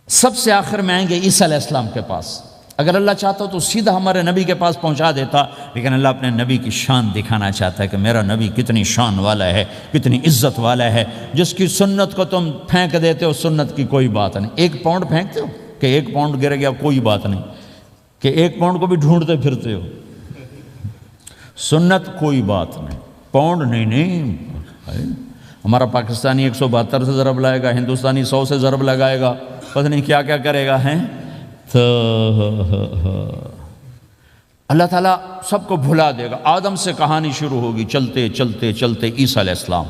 سب سے آخر میں آئیں گے عیسیٰ علیہ السلام کے پاس۔ اگر اللہ چاہتا تو سیدھا ہمارے نبی کے پاس پہنچا دیتا، لیکن اللہ اپنے نبی کی شان دکھانا چاہتا ہے کہ میرا نبی کتنی شان والا ہے، کتنی عزت والا ہے، جس کی سنت کو تم پھینک دیتے ہو، سنت کی کوئی بات نہیں۔ 1 پاؤنڈ پھینکتے ہو کہ 1 پاؤنڈ گر گیا، کوئی بات نہیں، کہ 1 پاؤنڈ کو بھی ڈھونڈتے پھرتے ہو، سنت کوئی بات نہیں، پاؤنڈ نہیں۔ ہمارا پاکستانی 172 سے ضرب لائے گا، ہندوستانی 100 سے ضرب لگائے گا، پتہ نہیں کیا کیا کرے گا، ہیں تو اللہ تعالیٰ سب کو بھلا دے گا۔ آدم سے کہانی شروع ہوگی، چلتے چلتے چلتے عیسیٰ علیہ السلام،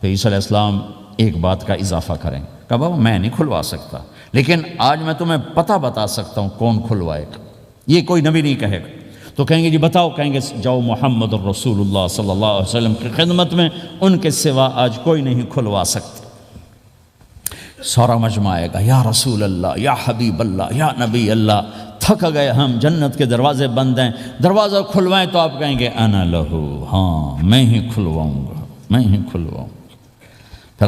پھر عیسیٰ علیہ السلام ایک بات کا اضافہ کریں، کہ بابا میں نہیں کھلوا سکتا، لیکن آج میں تمہیں پتہ بتا سکتا ہوں کون کھلوائے گا، یہ کوئی نبی نہیں کہے گا۔ تو کہیں گے جی بتاؤ، کہیں گے جاؤ محمد الرسول اللہ صلی اللہ علیہ وسلم کی خدمت میں، ان کے سوا آج کوئی نہیں کھلوا سکتا۔ سارا مجمع آئے گا، یا رسول اللہ، یا حبیب اللہ، یا نبی اللہ، تھک گئے ہم، جنت کے دروازے بند ہیں، دروازہ کھلوائیں تو آپ کہیں گے انا لہو، ہاں میں ہی کھلواؤں گا، میں ہی کھلواؤں گا۔ پھر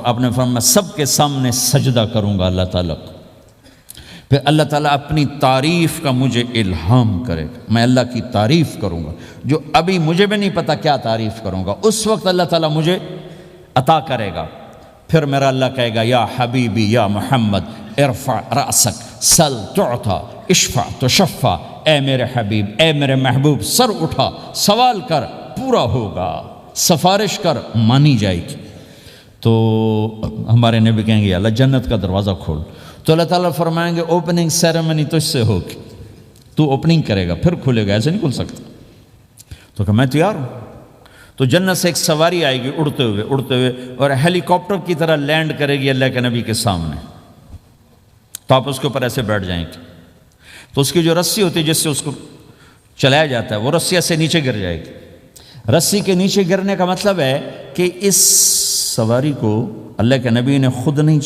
آپ نے فرمایا سب کے سامنے سجدہ کروں گا اللہ تعالیٰ کو، پھر اللہ تعالیٰ اپنی تعریف کا مجھے الہام کرے گا، میں اللہ کی تعریف کروں گا، جو ابھی مجھے بھی نہیں پتا کیا تعریف کروں گا، اس وقت اللہ تعالیٰ مجھے عطا کرے گا۔ پھر میرا اللہ کہے گا یا حبیبی یا محمد ارفع رأسک سل تعطا اشفع تشفع، اے میرے حبیب، اے میرے محبوب، سر اٹھا، سوال کر، پورا ہوگا، سفارش کر، مانی جائے گی۔ تو ہمارے نبی کہیں گے اللہ جنت کا دروازہ کھول، تو اللہ تعالیٰ فرمائیں گے اوپننگ سیریمنی تجھ سے ہوگی، تو اوپننگ کرے گا پھر کھلے گا، ایسے نہیں کھل سکتا۔ تو کہ میں تیار ہوں۔ تو جنت سے ایک سواری آئے گی اڑتے ہوئے، اور ہیلی کاپٹر کی طرح لینڈ کرے گی اللہ کے نبی کے سامنے، تو آپ اس کے اوپر ایسے بیٹھ جائیں گے، تو اس کی جو رسی ہوتی ہے جس سے اس کو چلایا جاتا ہے، وہ رسی سے نیچے گر جائے گی۔ رسی کے نیچے گرنے کا مطلب ہے کہ اس سواری کو اللہ کے نبی نے خود نہیں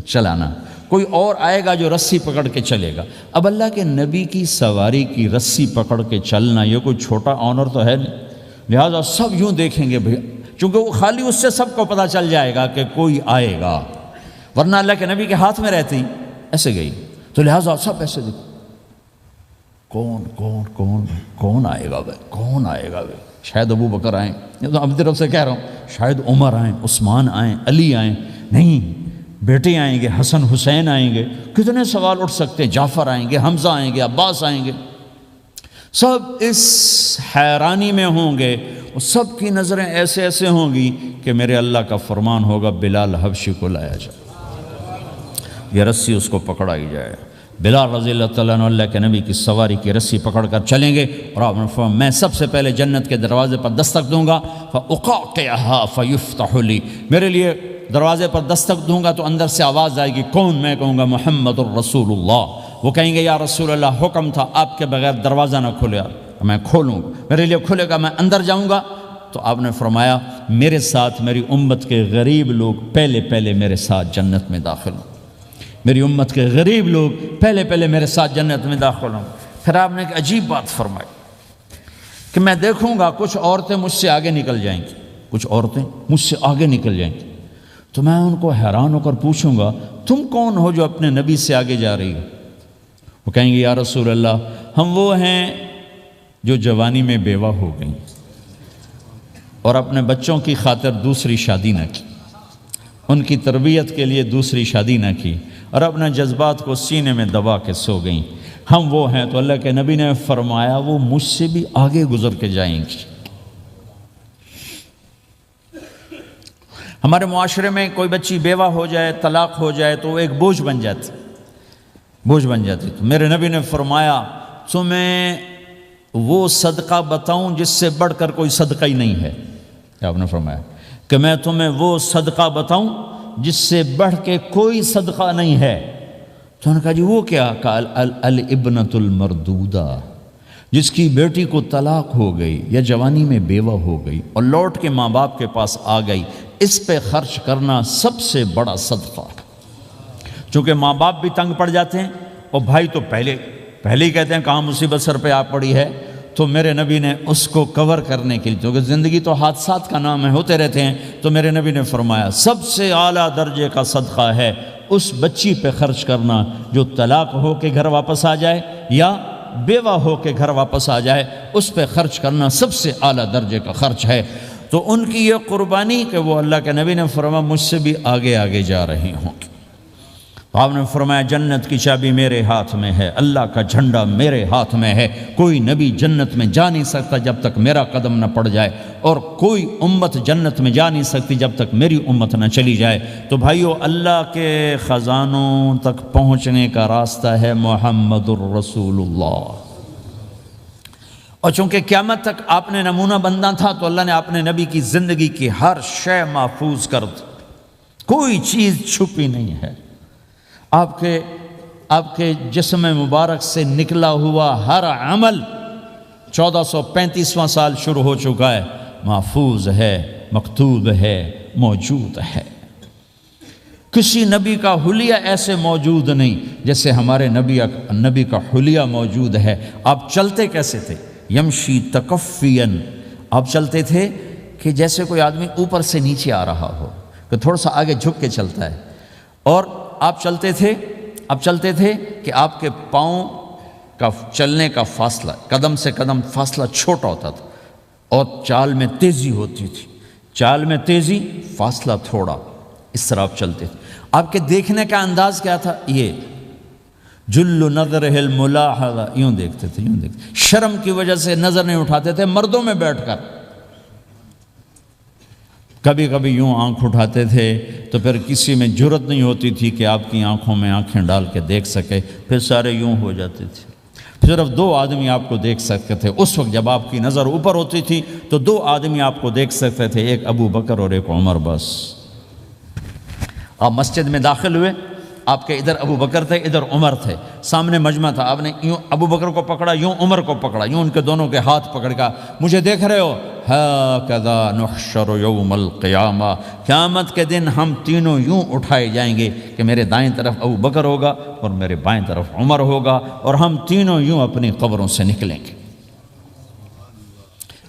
چلانا، کوئی اور آئے گا جو رسی پکڑ کے چلے گا۔ اب اللہ کے نبی کی سواری کی رسی پکڑ کے چلنا یہ کوئی چھوٹا آنر تو ہے نہیں، لہٰذا سب یوں دیکھیں گے بھئی چونکہ وہ خالی اس سے سب کو پتہ چل جائے گا کہ کوئی آئے گا، ورنہ اللہ کے نبی کے ہاتھ میں رہتی ایسے گئی، تو لہٰذا سب ایسے دیکھو کون کون کون کون آئے گا بھائی، کون آئے گا بھائی؟ شاید ابو بکر آئیں، یہ تو اپنی طرف سے کہہ رہا ہوں، شاید عمر آئیں، عثمان آئیں، علی آئیں، نہیں بیٹے آئیں گے، حسن حسین آئیں گے، کتنے سوال اٹھ سکتے ہیں، جعفر آئیں گے، حمزہ آئیں گے، عباس آئیں گے، سب اس حیرانی میں ہوں گے، اور سب کی نظریں ایسے ایسے ہوں گی کہ میرے اللہ کا فرمان ہوگا بلال حبشی کو لایا جائے، یہ رسی اس کو پکڑائی جائے۔ بلال رضی اللہ تعالیٰ عنہ اللہ کے نبی کی سواری کی رسی پکڑ کر چلیں گے، اور آپ نے فرمایا میں سب سے پہلے جنت کے دروازے پر دستک دوں گا، فَأُقَعْقِعَهَا فَيُفْتَحُ لِي، میرے لیے دروازے پر دستک دوں گا تو اندر سے آواز آئے گی، کون؟ میں کہوں گا محمد الرسول اللہ، وہ کہیں گے یا رسول اللہ حکم تھا آپ کے بغیر دروازہ نہ کھلے، میں کھولوں گا، میرے لیے کھلے گا، میں اندر جاؤں گا، تو آپ نے فرمایا میرے ساتھ میری امت کے غریب لوگ پہلے پہلے میرے ساتھ جنت میں داخل ہوں، میری امت کے غریب لوگ پہلے پہلے میرے ساتھ جنت میں داخل ہوں۔ پھر آپ نے ایک عجیب بات فرمائی کہ میں دیکھوں گا کچھ عورتیں مجھ سے آگے نکل جائیں گی، کچھ عورتیں مجھ سے آگے نکل جائیں گی، تو میں ان کو حیران ہو کر پوچھوں گا تم کون ہو جو اپنے نبی سے آگے جا رہی ہو؟ وہ کہیں گے یا رسول اللہ ہم وہ ہیں جو جوانی میں بیوہ ہو گئیں اور اپنے بچوں کی خاطر دوسری شادی نہ کی، ان کی تربیت کے لیے دوسری شادی نہ کی، اور اپنے جذبات کو سینے میں دبا کے سو گئیں، ہم وہ ہیں۔ تو اللہ کے نبی نے فرمایا وہ مجھ سے بھی آگے گزر کے جائیں گی۔ ہمارے معاشرے میں کوئی بچی بیوہ ہو جائے، طلاق ہو جائے تو وہ ایک بوجھ بن جاتی، بوجھ بن جاتی۔ تو میرے نبی نے فرمایا تمہیں وہ صدقہ بتاؤں جس سے بڑھ کر کوئی صدقہ ہی نہیں ہے، آپ نے فرمایا کہ میں تمہیں وہ صدقہ بتاؤں جس سے بڑھ کے کوئی صدقہ نہیں ہے۔ تو انہوں نے کہا جی وہ کیا؟ کہا الابنۃ المردودہ، جس کی بیٹی کو طلاق ہو گئی یا جوانی میں بیوہ ہو گئی اور لوٹ کے ماں باپ کے پاس آ گئی، اس پہ خرچ کرنا سب سے بڑا صدقہ۔ چونکہ ماں باپ بھی تنگ پڑ جاتے ہیں اور بھائی تو پہلے ہی کہتے ہیں کہاں مصیبت سر پہ آ پڑی ہے، تو میرے نبی نے اس کو کور کرنے کے لیے، کیونکہ زندگی تو حادثات کا نام ہے، ہوتے رہتے ہیں، تو میرے نبی نے فرمایا سب سے اعلیٰ درجے کا صدقہ ہے اس بچی پہ خرچ کرنا جو طلاق ہو کے گھر واپس آ جائے یا بیوہ ہو کے گھر واپس آ جائے، اس پہ خرچ کرنا سب سے اعلیٰ درجے کا خرچ ہے۔ تو ان کی یہ قربانی کہ وہ اللہ کے نبی نے فرمایا مجھ سے بھی آگے آگے جا رہی ہوں۔ آپ نے فرمایا جنت کی چابی میرے ہاتھ میں ہے، اللہ کا جھنڈا میرے ہاتھ میں ہے، کوئی نبی جنت میں جا نہیں سکتا جب تک میرا قدم نہ پڑ جائے، اور کوئی امت جنت میں جا نہیں سکتی جب تک میری امت نہ چلی جائے۔ تو بھائیو اللہ کے خزانوں تک پہنچنے کا راستہ ہے محمد الرسول اللہ، اور چونکہ قیامت تک آپ نے نمونہ بننا تھا تو اللہ نے اپنے نبی کی زندگی کی ہر شے محفوظ کر دی، کوئی چیز چھپی نہیں ہے۔ آپ کے جسم مبارک سے نکلا ہوا ہر عمل 1435واں سال شروع ہو چکا ہے، محفوظ ہے، مکتوب ہے، موجود ہے۔ کسی نبی کا حلیہ ایسے موجود نہیں جیسے ہمارے نبی کا حلیہ موجود ہے۔ آپ چلتے کیسے تھے؟ یمشی تکفین، آپ چلتے تھے کہ جیسے کوئی آدمی اوپر سے نیچے آ رہا ہو، کہ تھوڑا سا آگے جھک کے چلتا ہے، اور آپ چلتے تھے کہ آپ کے پاؤں کا چلنے کا فاصلہ، قدم سے قدم فاصلہ چھوٹا ہوتا تھا، اور چال میں تیزی ہوتی تھی، چال میں تیزی، فاصلہ تھوڑا، اس طرح آپ چلتے تھے۔ آپ کے دیکھنے کا انداز کیا تھا؟ یہ جل نظرہ الملاحظہ، یوں دیکھتے تھے، یوں دیکھتے، شرم کی وجہ سے نظر نہیں اٹھاتے تھے مردوں میں بیٹھ کر، کبھی کبھی یوں آنکھ اٹھاتے تھے تو پھر کسی میں جرت نہیں ہوتی تھی کہ آپ کی آنکھوں میں آنکھیں ڈال کے دیکھ سکے، پھر سارے یوں ہو جاتے تھے، صرف 2 آدمی آپ کو دیکھ سکتے تھے۔ اس وقت جب آپ کی نظر اوپر ہوتی تھی تو 2 آدمی آپ کو دیکھ سکتے تھے، ایک ابو بکر اور ایک عمر، بس۔ آپ مسجد میں داخل ہوئے، آپ کے ادھر ابو بکر تھے، ادھر عمر تھے، سامنے مجمع تھا، آپ نے یوں ابو بکر کو پکڑا، یوں عمر کو پکڑا، یوں ان کے دونوں کے ہاتھ پکڑ کر مجھے دیکھ رہے ہو؟ ہَكَذَا نُحْشَرُ يَوْمَ الْقِيَامَةِ، قیامت کے دن ہم تینوں یوں اٹھائے جائیں گے کہ میرے دائیں طرف ابو بکر ہوگا اور میرے بائیں طرف عمر ہوگا، اور ہم تینوں یوں اپنی قبروں سے نکلیں گے۔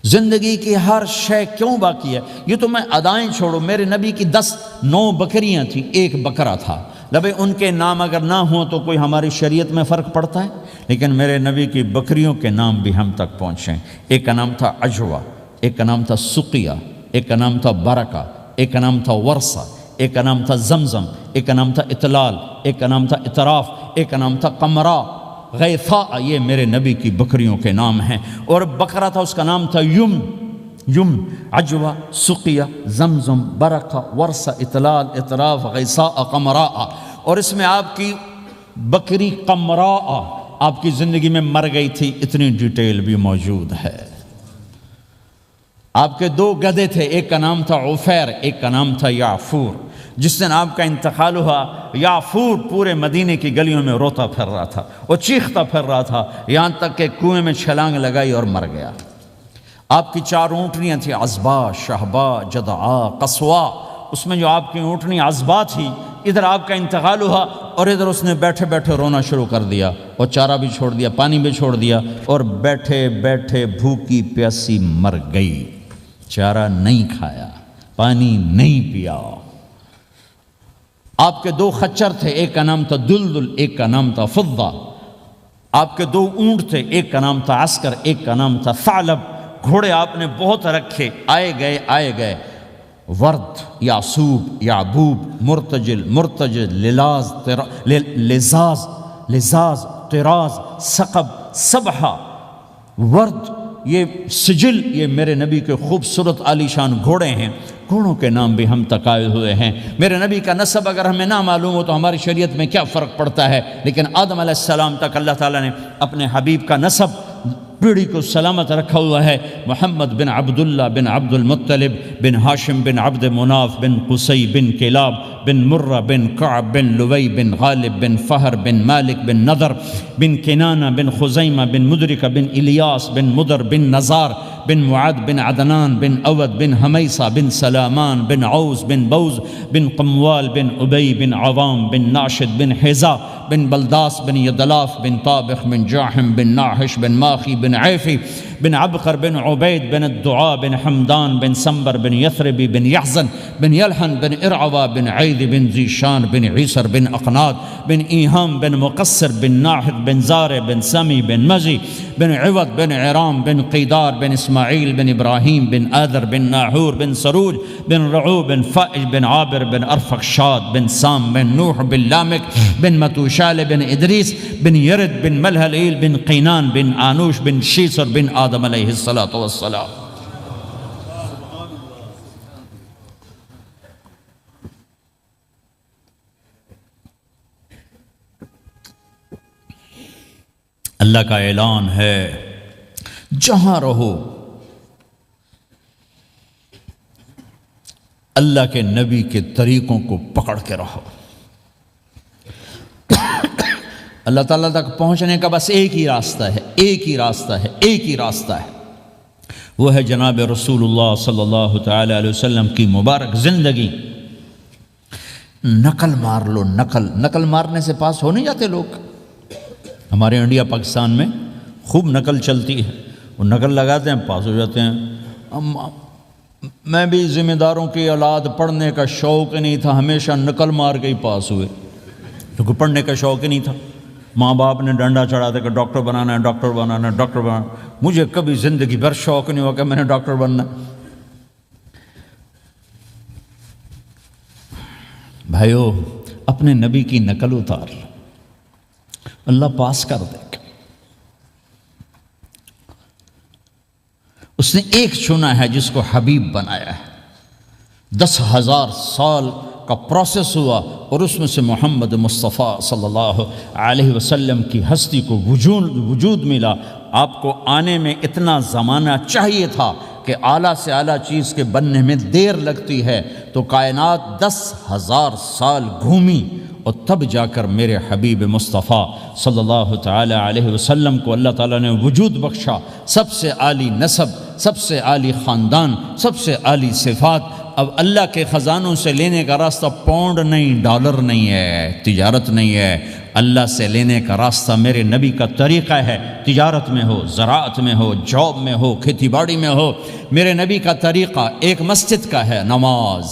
زندگی کی ہر شے کیوں باقی ہے؟ یہ تو میں ادائیں چھوڑو، میرے نبی کی 9 بکریاں تھیں، ایک بکرا تھا، بھائی ان کے نام اگر نہ ہوں تو کوئی ہماری شریعت میں فرق پڑتا ہے؟ لیکن میرے نبی کی بکریوں کے نام بھی ہم تک پہنچے ہیں۔ ایک کا نام تھا عجوہ، ایک کا نام تھا سقیہ، ایک کا نام تھا برکہ، ایک کا نام تھا ورثہ، ایک کا نام تھا زمزم، ایک کا نام تھا اطلال، ایک کا نام تھا اطراف، ایک کا نام تھا قمرا، غیثاء۔ یہ میرے نبی کی بکریوں کے نام ہیں۔ اور بکرا تھا، اس کا نام تھا یم، عجوہ، سقیہ، زمزم، برکہ، ورثہ، اطلال، اطراف، غیثاء، قمراء۔ اور اس میں آپ کی بکری قمراء آپ کی زندگی میں مر گئی تھی، اتنی ڈیٹیل بھی موجود ہے۔ آپ کے 2 گدھے تھے، ایک کا نام تھا عفیر، ایک کا نام تھا یعفور۔ جس دن آپ کا انتقال ہوا، یعفور پورے مدینے کی گلیوں میں روتا پھر رہا تھا، وہ چیختا پھر رہا تھا، یہاں تک کہ کنویں میں چھلانگ لگائی اور مر گیا۔ آپ کی 4 اونٹنیاں تھیں، عزبا، شہبا، جدعا، قصوا۔ اس میں جو آپ کی اونٹنی عزبا تھی، ادھر آپ کا انتقال ہوا اور ادھر اس نے بیٹھے بیٹھے رونا شروع کر دیا، اور چارہ بھی چھوڑ دیا، پانی بھی چھوڑ دیا، اور بیٹھے بیٹھے بھوکی پیاسی مر گئی۔ چارہ نہیں کھایا، پانی نہیں پیا۔ آپ کے 2 خچر تھے، ایک کا نام تھا دلدل، ایک کا نام تھا فضہ۔ آپ کے 2 اونٹ تھے، ایک کا نام تھا عسکر، ایک کا نام تھا ثعلب۔ گھوڑے آپ نے بہت رکھے، آئے گئے، ورد، یعصوب، یعبوب، مرتجل، لزاز، طراز، ثقب، سبحہ، ورد، یہ سجل، یہ میرے نبی کے خوبصورت عالی شان گھوڑے ہیں۔ گھوڑوں کے نام بھی ہم تک آئے ہوئے ہیں۔ میرے نبی کا نسب اگر ہمیں نہ معلوم ہو تو ہماری شریعت میں کیا فرق پڑتا ہے؟ لیکن آدم علیہ السلام تک اللہ تعالیٰ نے اپنے حبیب کا نسب پیڑھی کو سلامت رکھا ہوا ہے۔ محمد بن عبداللہ بن عبد المطلب بن ہاشم بن عبد مناف بن قصی بن کلاب بن مرہ بن کعب بن لوی بن غالب بن فہر بن مالک بن نضر بن کنانہ بن خزیمہ بن مدرکہ بن الیاس بن مدر بن نزار بن معد بن عدنان بن اود بن حمیصہ بن سلامان بن عوز بن بوز بن قموال بن ابی بن عوام بن ناشد بن حزا بن بلداس بن یدلاف بن طابخ بن جاحم بن ناحش بن ماخی بن عیفی بن عبقر بن عبید بن الدعاء بن حمدان بن سنبر بن یثربی بن یحزن بن یلحن بن ارعوا بن عید بن ذیشان بن عیسر بن اقناد بن ایہام بن مقصر بن ناحق بن زار بن سمی بن مزی بن عوض بن عرام بن قیدار بن اسماعیل بن ابراہیم بن آدر بن ناحور بن سروج بن رعو بن فائج بن عابر بن ارفقشاد بن سام بن نوح بن لامک بن متوشال بن ادریس بن یرد بن ملہلیل بن قینان بن آنوش بن شیسر بن آدم علیہ السلام۔ اللہ کا اعلان ہے، جہاں رہو اللہ کے نبی کے طریقوں کو پکڑ کے رہو۔ اللہ تعالیٰ تک پہنچنے کا بس ایک ہی راستہ ہے، ایک ہی راستہ ہے، وہ ہے جناب رسول اللہ صلی اللہ تعالی علیہ وسلم کی مبارک زندگی۔ نقل مار لو، نقل مارنے سے پاس ہو نہیں جاتے لوگ۔ ہمارے انڈیا پاکستان میں خوب نقل چلتی ہے، وہ نقل لگاتے ہیں، پاس ہو جاتے ہیں۔ میں بھی ذمہ داروں کی اولاد، پڑھنے کا شوق نہیں تھا، ہمیشہ نقل مار کے ہی پاس ہوئے، کیونکہ پڑھنے کا شوق ہی نہیں تھا۔ ماں باپ نے ڈنڈا چڑھا دیا کہ ڈاکٹر بنانا ہے۔ مجھے کبھی زندگی بھر شوق نہیں ہوا کہ میں نے ڈاکٹر بننا۔ بھائیو، اپنے نبی کی نقل اتار، اللہ پاس کر دے گا۔ اس نے ایک چنا ہے جس کو حبیب بنایا ہے۔ 10,000 سال کا پروسیس ہوا اور اس میں سے محمد مصطفیٰ صلی اللہ علیہ وسلم کی ہستی کو وجود ملا۔ آپ کو آنے میں اتنا زمانہ چاہیے تھا کہ اعلیٰ سے اعلیٰ چیز کے بننے میں دیر لگتی ہے، تو کائنات 10,000 سال گھومی اور تب جا کر میرے حبیب مصطفیٰ صلی اللہ تعالی علیہ وسلم کو اللہ تعالیٰ نے وجود بخشا۔ سب سے عالی نسب، سب سے عالی خاندان، سب سے عالی صفات۔ اب اللہ کے خزانوں سے لینے کا راستہ پاؤنڈ نہیں، ڈالر نہیں ہے، تجارت نہیں ہے، اللہ سے لینے کا راستہ میرے نبی کا طریقہ ہے، تجارت میں ہو، زراعت میں ہو، جاب میں ہو، کھیتی باڑی میں ہو، میرے نبی کا طریقہ ایک مسجد کا ہے، نماز،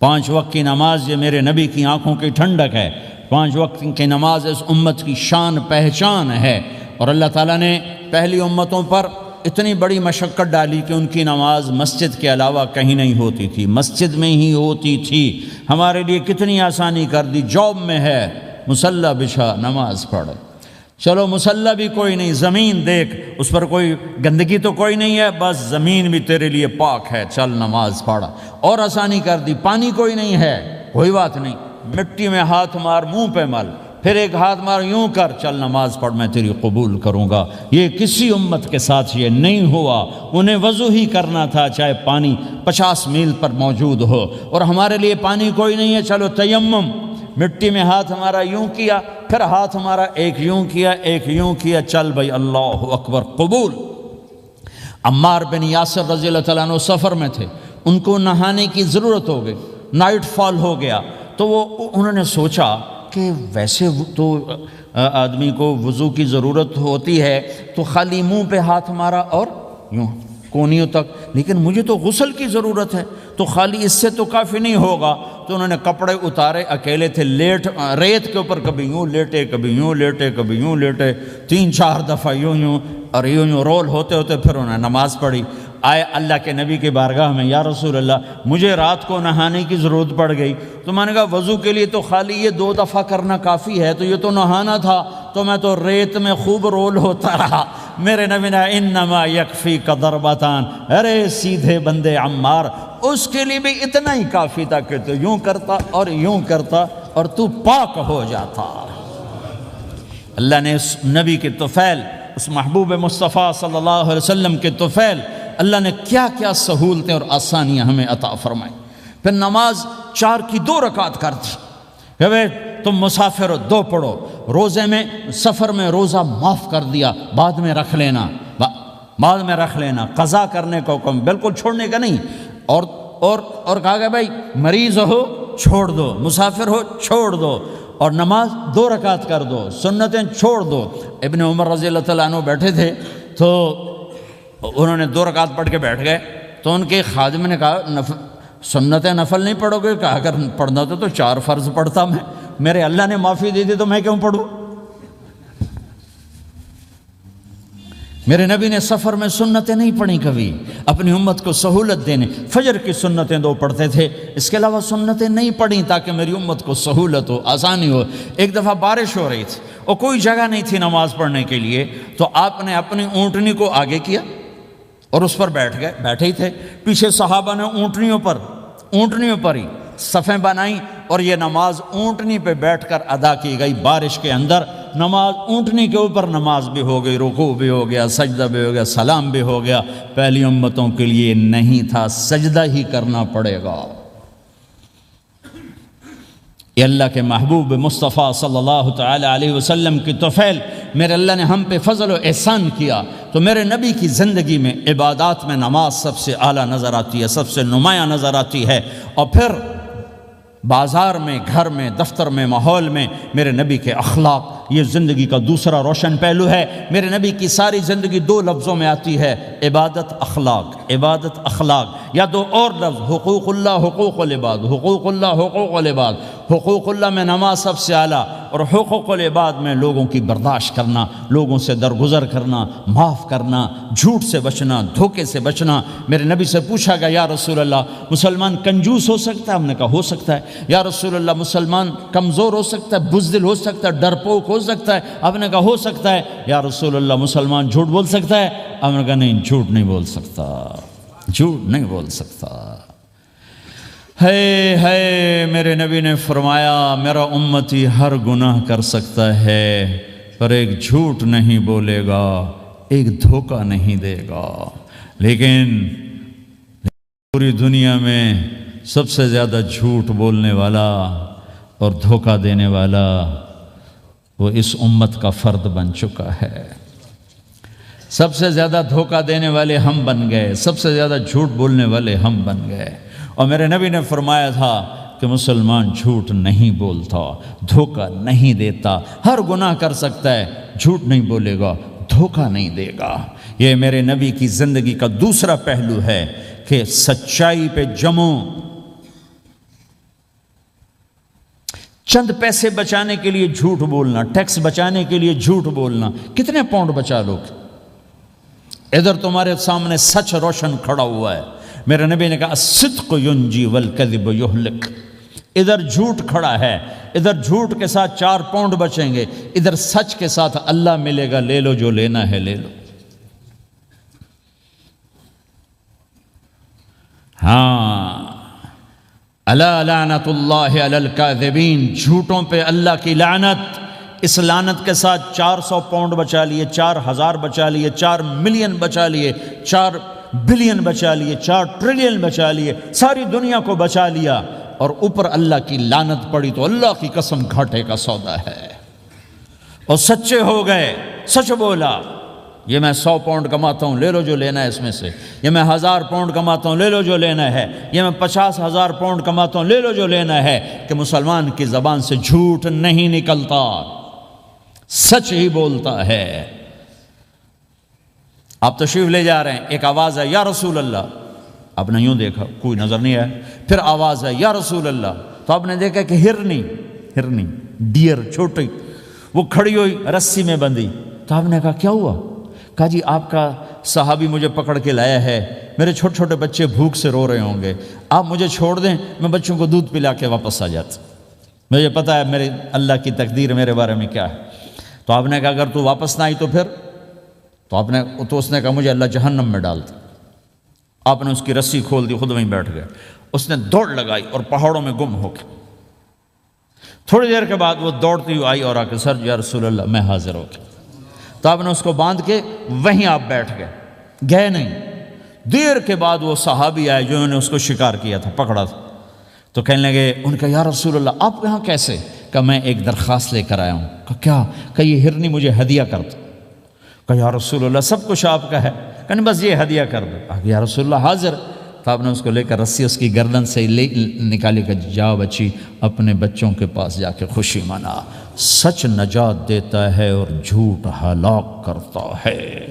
5 وقت کی نماز، یہ میرے نبی کی آنکھوں کی ٹھنڈک ہے، 5 وقت کی نماز اس امت کی شان پہچان ہے۔ اور اللہ تعالیٰ نے پہلی امتوں پر اتنی بڑی مشقت ڈالی کہ ان کی نماز مسجد کے علاوہ کہیں نہیں ہوتی تھی، مسجد میں ہی ہوتی تھی۔ ہمارے لیے کتنی آسانی کر دی، جاب میں ہے مصلی بچھا نماز پڑھ، چلو مصلی بھی کوئی نہیں، زمین دیکھ اس پر کوئی گندگی تو کوئی نہیں ہے، بس زمین بھی تیرے لیے پاک ہے، چل نماز پڑھ۔ اور آسانی کر دی، پانی کوئی نہیں ہے، کوئی بات نہیں، مٹی میں ہاتھ مار، منہ پہ مل، پھر ایک ہاتھ مار، یوں کر، چل نماز پڑھ، میں تیری قبول کروں گا۔ یہ کسی امت کے ساتھ یہ نہیں ہوا، انہیں وضو ہی کرنا تھا چاہے پانی 50 میل پر موجود ہو۔ اور ہمارے لیے پانی کوئی نہیں ہے، چلو تیمم، مٹی میں ہاتھ ہمارا یوں کیا، پھر ہاتھ ہمارا ایک یوں کیا، ایک یوں کیا، چل بھائی اللہ اکبر، قبول۔ عمار بن یاسر رضی اللہ تعالیٰ عنہ سفر میں تھے، ان کو نہانے کی ضرورت ہو گئی، نائٹ فال ہو گیا، تو انہوں نے سوچا کہ ویسے تو آدمی کو وضو کی ضرورت ہوتی ہے تو خالی منہ پہ ہاتھ مارا اور یوں کونیوں تک، لیکن مجھے تو غسل کی ضرورت ہے، تو خالی اس سے تو کافی نہیں ہوگا۔ تو انہوں نے کپڑے اتارے، اکیلے تھے، ریت کے اوپر کبھی یوں لیٹے، کبھی یوں لیٹے، کبھی یوں لیٹے، 3-4 دفعہ یوں یوں اور یوں یوں رول ہوتے ہوتے پھر انہوں نے نماز پڑھی۔ آئے اللہ کے نبی کی بارگاہ میں، یا رسول اللہ مجھے رات کو نہانے کی ضرورت پڑ گئی، تو میں نے کہا وضو کے لیے تو خالی یہ 2 دفعہ کرنا کافی ہے، تو یہ تو نہانا تھا، تو میں تو ریت میں خوب رول ہوتا رہا۔ میرے نبی نے انما یکفیک ضربتان، ارے سیدھے بندے عمار، اس کے لیے بھی اتنا ہی کافی تھا کہ تو یوں کرتا اور یوں کرتا اور تو پاک ہو جاتا۔ اللہ نے اس نبی کے طفیل، اس محبوب مصطفیٰ صلی اللہ علیہ وسلم کے طفیل، اللہ نے کیا کیا سہولتیں اور آسانیاں ہمیں عطا فرمائیں۔ پھر نماز 4 کی 2 رکعت کر دی کہ بھئی تم مسافر ہو 2 پڑھو، روزے میں سفر میں روزہ معاف کر دیا، بعد میں رکھ لینا، بعد میں رکھ لینا، قضا کرنے کو حکم، بالکل چھوڑنے کا نہیں۔ اور کہا کہ بھائی مریض ہو چھوڑ دو، مسافر ہو چھوڑ دو، اور نماز 2 رکعت کر دو، سنتیں چھوڑ دو۔ ابن عمر رضی اللہ تعالیٰ عنہ بیٹھے تھے تو انہوں نے 2 رکعت پڑھ کے بیٹھ گئے، تو ان کے خادم نے کہا سنتیں نفل نہیں پڑھو گے؟ کہا اگر پڑھنا تو 4 فرض پڑھتا میں، میرے اللہ نے معافی دی تھی تو میں کیوں پڑھوں؟ میرے نبی نے سفر میں سنتیں نہیں پڑھی کبھی، اپنی امت کو سہولت دینے، فجر کی سنتیں 2 پڑھتے تھے، اس کے علاوہ سنتیں نہیں پڑھیں تاکہ میری امت کو سہولت ہو، آسانی ہو۔ ایک دفعہ بارش ہو رہی تھی اور کوئی جگہ نہیں تھی نماز پڑھنے کے لیے، تو آپ نے اپنی اونٹنی کو آگے کیا اور اس پر بیٹھ گئے، بیٹھے ہی تھے، پیچھے صحابہ نے اونٹنیوں پر ہی صفیں بنائیں، اور یہ نماز اونٹنی پہ بیٹھ کر ادا کی گئی۔ بارش کے اندر نماز اونٹنی کے اوپر نماز بھی ہو گئی، رکوع بھی ہو گیا، سجدہ بھی ہو گیا، سلام بھی ہو گیا۔ پہلی امتوں کے لیے نہیں تھا، سجدہ ہی کرنا پڑے گا۔ یہ اللہ کے محبوب مصطفیٰ صلی اللہ تعالی علیہ وسلم کی طفیل، میرے اللہ نے ہم پہ فضل و احسان کیا، تو میرے نبی کی زندگی میں عبادات میں نماز سب سے اعلیٰ نظر آتی ہے، سب سے نمایاں نظر آتی ہے۔ اور پھر بازار میں، گھر میں، دفتر میں، ماحول میں میرے نبی کے اخلاق، یہ زندگی کا دوسرا روشن پہلو ہے۔ میرے نبی کی ساری زندگی 2 لفظوں میں آتی ہے، عبادت اخلاق، عبادت اخلاق، یا 2 اور لفظ، حقوق اللہ، حقوق العباد، حقوق اللہ، حقوق العباد۔ حقوق اللہ میں نماز سب سے اعلیٰ، اور حقوق العباد میں لوگوں کی برداشت کرنا، لوگوں سے درگزر کرنا، معاف کرنا، جھوٹ سے بچنا، دھوکے سے بچنا۔ میرے نبی سے پوچھا گیا یا رسول اللہ مسلمان کنجوس ہو سکتا ہے؟ ہم نے کہا ہو سکتا ہے۔ یا رسول اللہ مسلمان کمزور ہو سکتا ہے، بزدل ہو سکتا ہے، ڈرپوک ہو سکتا ہے؟ آپ نے کہا ہو سکتا ہے۔ یا رسول اللہ مسلمان جھوٹ بول سکتا ہے؟ آپ نے کہا نہیں، جھوٹ نہیں بول سکتا، جھوٹ نہیں بول سکتا۔ ہے میرے نبی نے فرمایا میرا امتی ہر گناہ کر سکتا ہے پر ایک جھوٹ نہیں بولے گا، ایک دھوکہ نہیں دے گا۔ لیکن پوری دنیا میں سب سے زیادہ جھوٹ بولنے والا اور دھوکہ دینے والا وہ اس امت کا فرد بن چکا ہے۔ سب سے زیادہ دھوکہ دینے والے ہم بن گئے، سب سے زیادہ جھوٹ بولنے والے ہم بن گئے۔ اور میرے نبی نے فرمایا تھا کہ کہ مسلمان جھوٹ نہیں بولتا، دھوکہ نہیں دیتا، ہر گناہ کر سکتا ہے، جھوٹ نہیں بولے گا، دھوکہ نہیں دے گا۔ یہ میرے نبی کی زندگی کا دوسرا پہلو ہے کہ سچائی پہ جمو۔ چند پیسے بچانے کے لیے جھوٹ بولنا، ٹیکس بچانے کے لیے جھوٹ بولنا، کتنے پاؤنڈ بچا لو گے؟ ادھر تمہارے سامنے سچ روشن کھڑا ہوا ہے۔ میرے نبی نے کہا الصدق ینجی والکذب یہلک۔ ادھر جھوٹ کھڑا ہے، ادھر جھوٹ کے ساتھ 4 پاؤنڈ بچیں گے، ادھر سچ کے ساتھ اللہ ملے گا، لے لو جو لینا ہے لے لو۔ ہاں، الا لعنت اللہ علی الکاذبین، جھوٹوں پہ اللہ کی لعنت۔ اس لعنت کے ساتھ 400 پاؤنڈ بچا لیے، 4000 بچا لیے، 4 ملین بچا لیے، 4 بلین بچا لیے، 4 ٹریلین بچا لیے، ساری دنیا کو بچا لیا، اور اوپر اللہ کی لعنت پڑی تو اللہ کی قسم گھاٹے کا سودا ہے۔ اور سچے ہو گئے، سچ بولا، یہ میں 100 پاؤنڈ کماتا ہوں، لے لو جو لینا ہے اس میں سے، یہ میں 1000 پاؤنڈ کماتا ہوں، لے لو جو لینا ہے، یہ میں 50,000 پاؤنڈ کماتا ہوں، لے لو جو لینا ہے، کہ مسلمان کی زبان سے جھوٹ نہیں نکلتا، سچ ہی بولتا ہے۔ آپ تشریف لے جا رہے ہیں، ایک آواز ہے یا رسول اللہ، آپ نے یوں دیکھا، کوئی نظر نہیں آیا، پھر آواز ہے یا رسول اللہ، تو آپ نے دیکھا کہ ہرنی ڈیئر چھوٹی وہ کھڑی ہوئی، رسی میں بندھی، تو آپ نے کہا کیا ہوا؟ کہا جی آپ کا صحابی مجھے پکڑ کے لایا ہے، میرے چھوٹے چھوٹے بچے بھوک سے رو رہے ہوں گے، آپ مجھے چھوڑ دیں، میں بچوں کو دودھ پلا کے واپس آ جاتا، مجھے پتہ ہے میرے اللہ کی تقدیر میرے بارے میں کیا ہے۔ تو آپ نے کہا اگر تو واپس نہ آئی تو پھر؟ تو اس نے کہا مجھے اللہ جہنم میں ڈال دے۔ آپ نے اس کی رسی کھول دی، خود وہیں بیٹھ گئے، اس نے دوڑ لگائی اور پہاڑوں میں گم ہو گیا۔ تھوڑی دیر کے بعد وہ دوڑتی ہوئی آئی اور آ کے سر یا رسول اللہ میں حاضر ہو گیا۔ تو آپ نے اس کو باندھ کے وہیں آپ بیٹھ گئے نہیں۔ دیر کے بعد وہ صحابی آئے جو انہوں نے اس کو شکار کیا تھا، پکڑا تھا، تو کہنے لگے، ان کا یا رسول اللہ آپ یہاں کیسے؟ کہ میں ایک درخواست لے کر آیا ہوں۔ کہ کیا؟ کہ یہ ہرنی مجھے ہدیہ کر دو۔ کہ یا رسول اللہ سب کچھ آپ کا ہے، کہ نہیں بس یہ ہدیہ کر دو۔ یا رسول اللہ حاضر۔ تو آپ نے اس کو لے کر رسی اس کی گردن سے نکالی کہ جا بچی اپنے بچوں کے پاس جا کے خوشی منا۔ سچ نجات دیتا ہے اور جھوٹ ہلاک کرتا ہے۔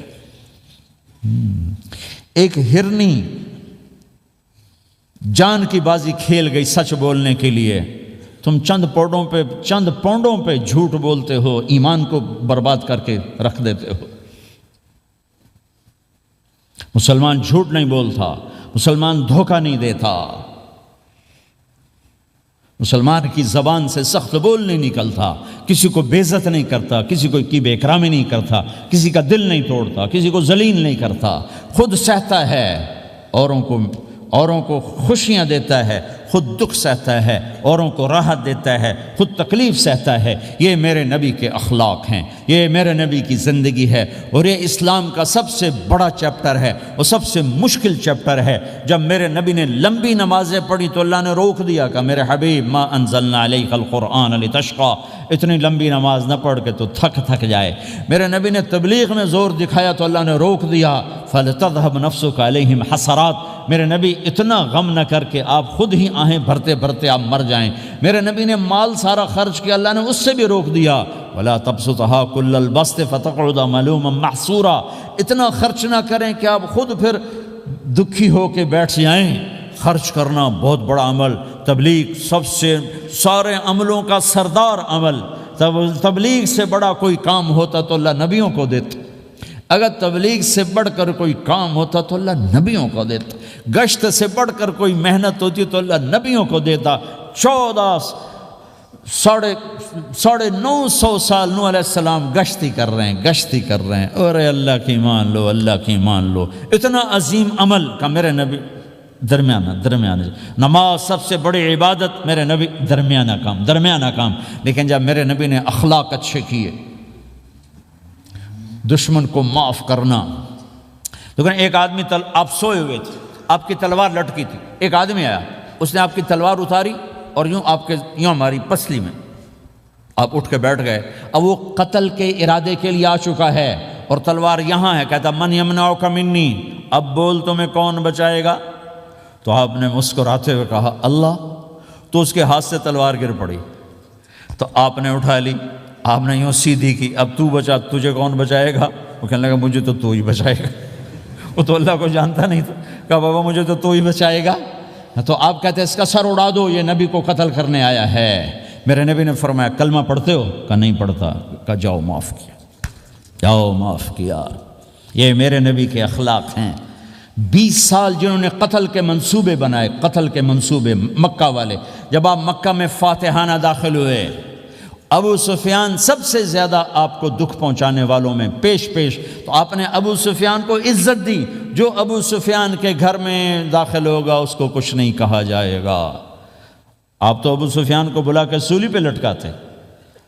ایک ہرنی جان کی بازی کھیل گئی سچ بولنے کے لیے، تم چند پونڈوں پہ جھوٹ بولتے ہو، ایمان کو برباد کر کے رکھ دیتے ہو۔ مسلمان جھوٹ نہیں بولتا، مسلمان دھوکہ نہیں دیتا، مسلمان کی زبان سے سخت بول نہیں نکلتا، کسی کو بے عزت نہیں کرتا، کسی کو کی بے اکرامی نہیں کرتا، کسی کا دل نہیں توڑتا، کسی کو ذلیل نہیں کرتا، خود سہتا ہے، اوروں کو خوشیاں دیتا ہے، خود دکھ سہتا ہے، اوروں کو راحت دیتا ہے، خود تکلیف سہتا ہے۔ یہ میرے نبی کے اخلاق ہیں، یہ میرے نبی کی زندگی ہے، اور یہ اسلام کا سب سے بڑا چیپٹر ہے اور سب سے مشکل چیپٹر ہے۔ جب میرے نبی نے لمبی نمازیں پڑھی تو اللہ نے روک دیا کہ میرے حبیب ما انزلنا علیک القرآن لتشقی، اتنی لمبی نماز نہ پڑھ کے تو تھک جائے۔ میرے نبی نے تبلیغ میں زور دکھایا تو اللہ نے روک دیا، فلتذهب نفسک علیہم حسرات۔ میرے نبی اتنا غم نہ کر کے آپ خود ہی آہیں بھرتے بھرتے آپ مر جائیں۔ میرے نبی نے مال سارا خرچ کیا، اللہ نے اس سے بھی روک دیا، ولا تبسطها كل البسط فتقعد ملوما محسورا۔ اتنا خرچ نہ کریں کہ آپ خود پھر دکھی ہو کے بیٹھ جائیں۔ خرچ کرنا بہت بڑا عمل، تبلیغ سب سے سارے عملوں کا سردار عمل۔ تبلیغ سے بڑا کوئی کام ہوتا تو اللہ نبیوں کو دیتا، اگر تبلیغ سے بڑھ کر کوئی کام ہوتا تو اللہ نبیوں کو دیتا، گشت سے بڑھ کر کوئی محنت ہوتی تو اللہ نبیوں کو دیتا۔ 950 سال نوح علیہ السلام گشتی کر رہے ہیں، اور اللہ کی مان لو، اللہ کی مان لو۔ اتنا عظیم عمل کا میرے نبی درمیانہ نماز سب سے بڑی عبادت، میرے نبی درمیانہ کام۔ لیکن جب میرے نبی نے اخلاق اچھے کیے، دشمن کو معاف کرنا۔ لیکن ایک آدمی آپ سوئے ہوئے تھے، آپ کی تلوار لٹکی تھی، ایک آدمی آیا، اس نے آپ کی تلوار اتاری اور یوں ہماری پسلی میں، آپ اٹھ کے بیٹھ گئے۔ اب وہ قتل کے ارادے کے لیے آ چکا ہے اور تلوار یہاں ہے، کہتا من یمنعک منی، اب بول تمہیں کون بچائے گا؟ تو آپ نے مسکراتے ہوئے کہا اللہ۔ تو اس کے ہاتھ سے تلوار گر پڑی، تو آپ نے اٹھا لی، آپ نے یوں سیدھی کی، اب تو بچا، تجھے کون بچائے گا؟ وہ کہنے لگا مجھے تو ہی بچائے گا۔ وہ تو اللہ کو جانتا نہیں تھا، کہا بابا مجھے تو ہی بچائے گا۔ تو آپ کہتے ہیں اس کا سر اڑا دو، یہ نبی کو قتل کرنے آیا ہے۔ میرے نبی نے فرمایا کلمہ پڑھتے ہو؟ کہا نہیں پڑھتا۔ کہا جاؤ معاف کیا، جاؤ معاف کیا۔ یہ میرے نبی کے اخلاق ہیں۔ 20 سال جنہوں نے قتل کے منصوبے بنائے، قتل کے منصوبے، مکہ والے، جب آپ مکہ میں فاتحانہ داخل ہوئے، ابو سفیان سب سے زیادہ آپ کو دکھ پہنچانے والوں میں پیش، تو آپ نے ابو سفیان کو عزت دی۔ جو ابو سفیان کے گھر میں داخل ہوگا اس کو کچھ نہیں کہا جائے گا۔ آپ تو ابو سفیان کو بلا کے سولی پہ لٹکاتے،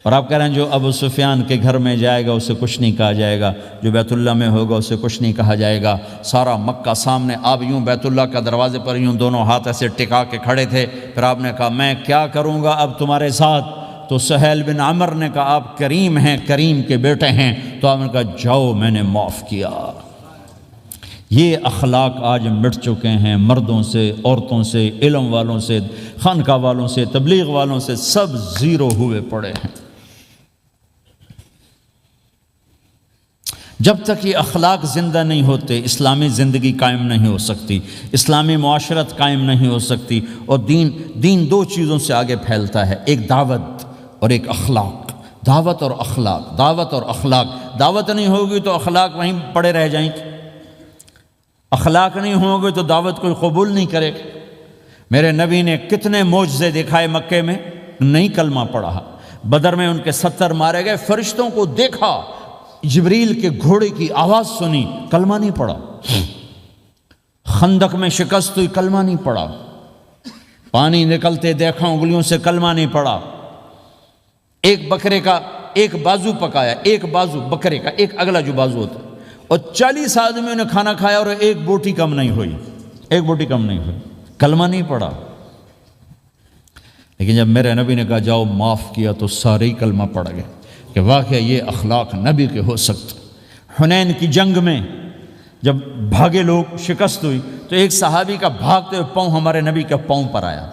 اور آپ کہہ رہے ہیں جو ابو سفیان کے گھر میں جائے گا اسے کچھ نہیں کہا جائے گا، جو بیت اللہ میں ہوگا اسے کچھ نہیں کہا جائے گا۔ سارا مکہ سامنے، آپ یوں بیت اللہ کا دروازے پر یوں دونوں ہاتھ ایسے ٹکا کے کھڑے تھے۔ پھر آپ نے کہا میں کیا کروں گا اب تمہارے ساتھ؟ تو سہیل بن عمر نے کہا آپ کریم ہیں، کریم کے بیٹے ہیں۔ تو آپ نے کہا جاؤ میں نے معاف کیا۔ یہ اخلاق آج مٹ چکے ہیں، مردوں سے، عورتوں سے، علم والوں سے، خانقاہ والوں سے، تبلیغ والوں سے، سب زیرو ہوئے پڑے ہیں۔ جب تک یہ اخلاق زندہ نہیں ہوتے اسلامی زندگی قائم نہیں ہو سکتی، اسلامی معاشرت قائم نہیں ہو سکتی۔ اور دین دو چیزوں سے آگے پھیلتا ہے، ایک دعوت اور ایک اخلاق۔ دعوت اور اخلاق، دعوت اور اخلاق۔ دعوت نہیں ہوگی تو اخلاق وہیں پڑے رہ جائیں گے، اخلاق نہیں ہوں گے تو دعوت کوئی قبول نہیں کرے گا۔ میرے نبی نے کتنے معجزے دکھائے مکے میں، نہیں کلمہ پڑھا۔ بدر میں ان کے 70 مارے گئے، فرشتوں کو دیکھا، جبریل کے گھوڑے کی آواز سنی، کلمہ نہیں پڑھا۔ خندق میں شکست ہوئی، کلمہ نہیں پڑھا۔ پانی نکلتے دیکھا انگلیوں سے، کلمہ نہیں پڑھا۔ ایک بکرے کا ایک بازو پکایا، ایک بازو بکرے کا، ایک اگلا جو بازو ہوتا، اور 40 آدمیوں نے کھانا کھایا اور ایک بوٹی کم نہیں ہوئی، ایک بوٹی کم نہیں ہوئی، کلمہ نہیں پڑھا۔ لیکن جب میرے نبی نے کہا جاؤ معاف کیا تو سارے ہی کلمہ پڑھ گئے کہ واقعہ یہ اخلاق نبی کے ہو سکتے۔ حنین کی جنگ میں جب بھاگے لوگ، شکست ہوئی، تو ایک صحابی کا بھاگتے ہوئے پاؤں ہمارے نبی کے پاؤں پر آیا،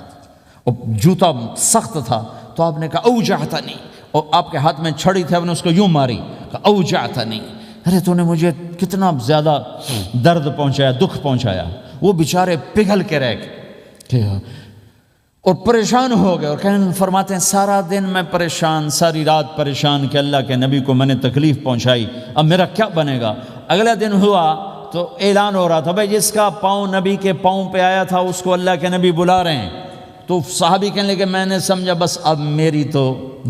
اور جوتا سخت تھا۔ تو آپ نے کہا اوجعتنی، اور آپ کے ہاتھ میں چھڑی تھی، آپ نے اس کو یوں ماری، کہا اوجعتنی، ارے تو نے مجھے کتنا زیادہ درد پہنچایا، دکھ پہنچایا۔ وہ بیچارے پگھل کے رہ گئے اور پریشان ہو گئے، اور فرماتے ہیں سارا دن میں پریشان، ساری رات پریشان کہ اللہ کے نبی کو میں نے تکلیف پہنچائی، اب میرا کیا بنے گا؟ اگلا دن ہوا تو اعلان ہو رہا تھا بھائی جس کا پاؤں نبی کے پاؤں پہ آیا تھا اس کو اللہ کے نبی بلا رہے ہیں۔ تو صحابی کہنے لگے میں نے سمجھا بس اب میری تو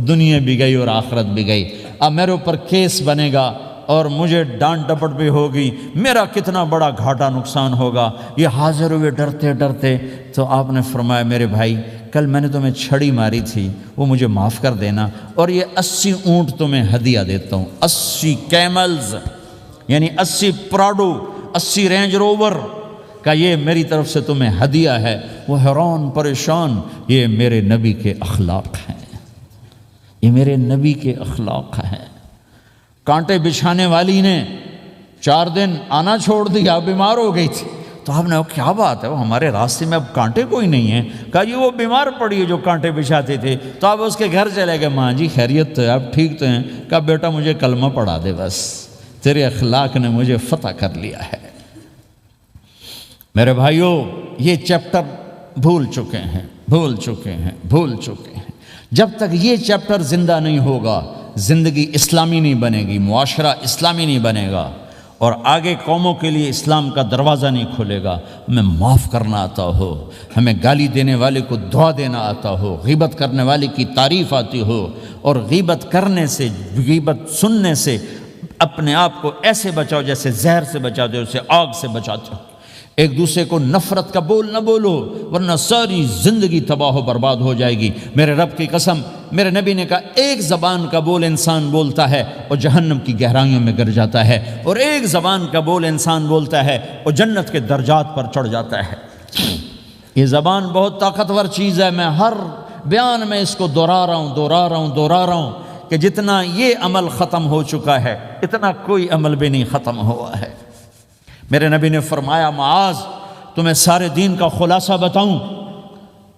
دنیا بھی گئی اور آخرت بھی گئی، اب میرے اوپر کیس بنے گا اور مجھے ڈانٹ ڈپٹ بھی ہوگی، میرا کتنا بڑا گھاٹا نقصان ہوگا۔ یہ حاضر ہوئے ڈرتے ڈرتے، تو آپ نے فرمایا میرے بھائی کل میں نے تمہیں چھڑی ماری تھی، وہ مجھے معاف کر دینا، اور یہ 80 اونٹ تمہیں ہدیہ دیتا ہوں، 80 کیملز یعنی 80 پراڈو، 80 رینج روور کا یہ میری طرف سے تمہیں ہدیہ ہے۔ وہ حیران پریشان، یہ میرے نبی کے اخلاق ہیں، یہ میرے نبی کے اخلاق ہیں۔ کانٹے بچھانے والی نے 4 دن آنا چھوڑ دیا، بیمار ہو گئی تھی۔ تو آپ نے کہا کیا بات ہے، وہ ہمارے راستے میں اب کانٹے کوئی نہیں ہیں؟ کہا یہ وہ بیمار پڑی ہے جو کانٹے بچھاتے تھے۔ تو آپ اس کے گھر چلے گئے، ماں جی خیریت تو ہے، آپ ٹھیک تو ہیں؟ کہا بیٹا مجھے کلمہ پڑھا دے، بس تیرے اخلاق نے مجھے فتح کر لیا ہے۔ میرے بھائیوں یہ چیپٹر بھول چکے ہیں، بھول چکے ہیں، بھول چکے ہیں۔ جب تک یہ چیپٹر زندہ نہیں ہوگا زندگی اسلامی نہیں بنے گی، معاشرہ اسلامی نہیں بنے گا، اور آگے قوموں کے لیے اسلام کا دروازہ نہیں کھلے گا۔ ہمیں معاف کرنا آتا ہو، ہمیں گالی دینے والے کو دعا دینا آتا ہو، غیبت کرنے والے کی تعریف آتی ہو، اور غیبت کرنے سے، غیبت سننے سے اپنے آپ کو ایسے بچاؤ جیسے زہر سے بچاتے ہو، اسے آگ سے بچاتے ہو۔ ایک دوسرے کو نفرت کا بول نہ بولو ورنہ ساری زندگی تباہ و برباد ہو جائے گی۔ میرے رب کی قسم، میرے نبی نے کہا ایک زبان کا بول انسان بولتا ہے اور جہنم کی گہرائیوں میں گر جاتا ہے، اور ایک زبان کا بول انسان بولتا ہے اور جنت کے درجات پر چڑھ جاتا ہے۔ یہ زبان بہت طاقتور چیز ہے، میں ہر بیان میں اس کو دہرا رہا ہوں کہ جتنا یہ عمل ختم ہو چکا ہے اتنا کوئی عمل بھی نہیں ختم ہوا ہے۔ میرے نبی نے فرمایا معاذ تمہیں سارے دین کا خلاصہ بتاؤں؟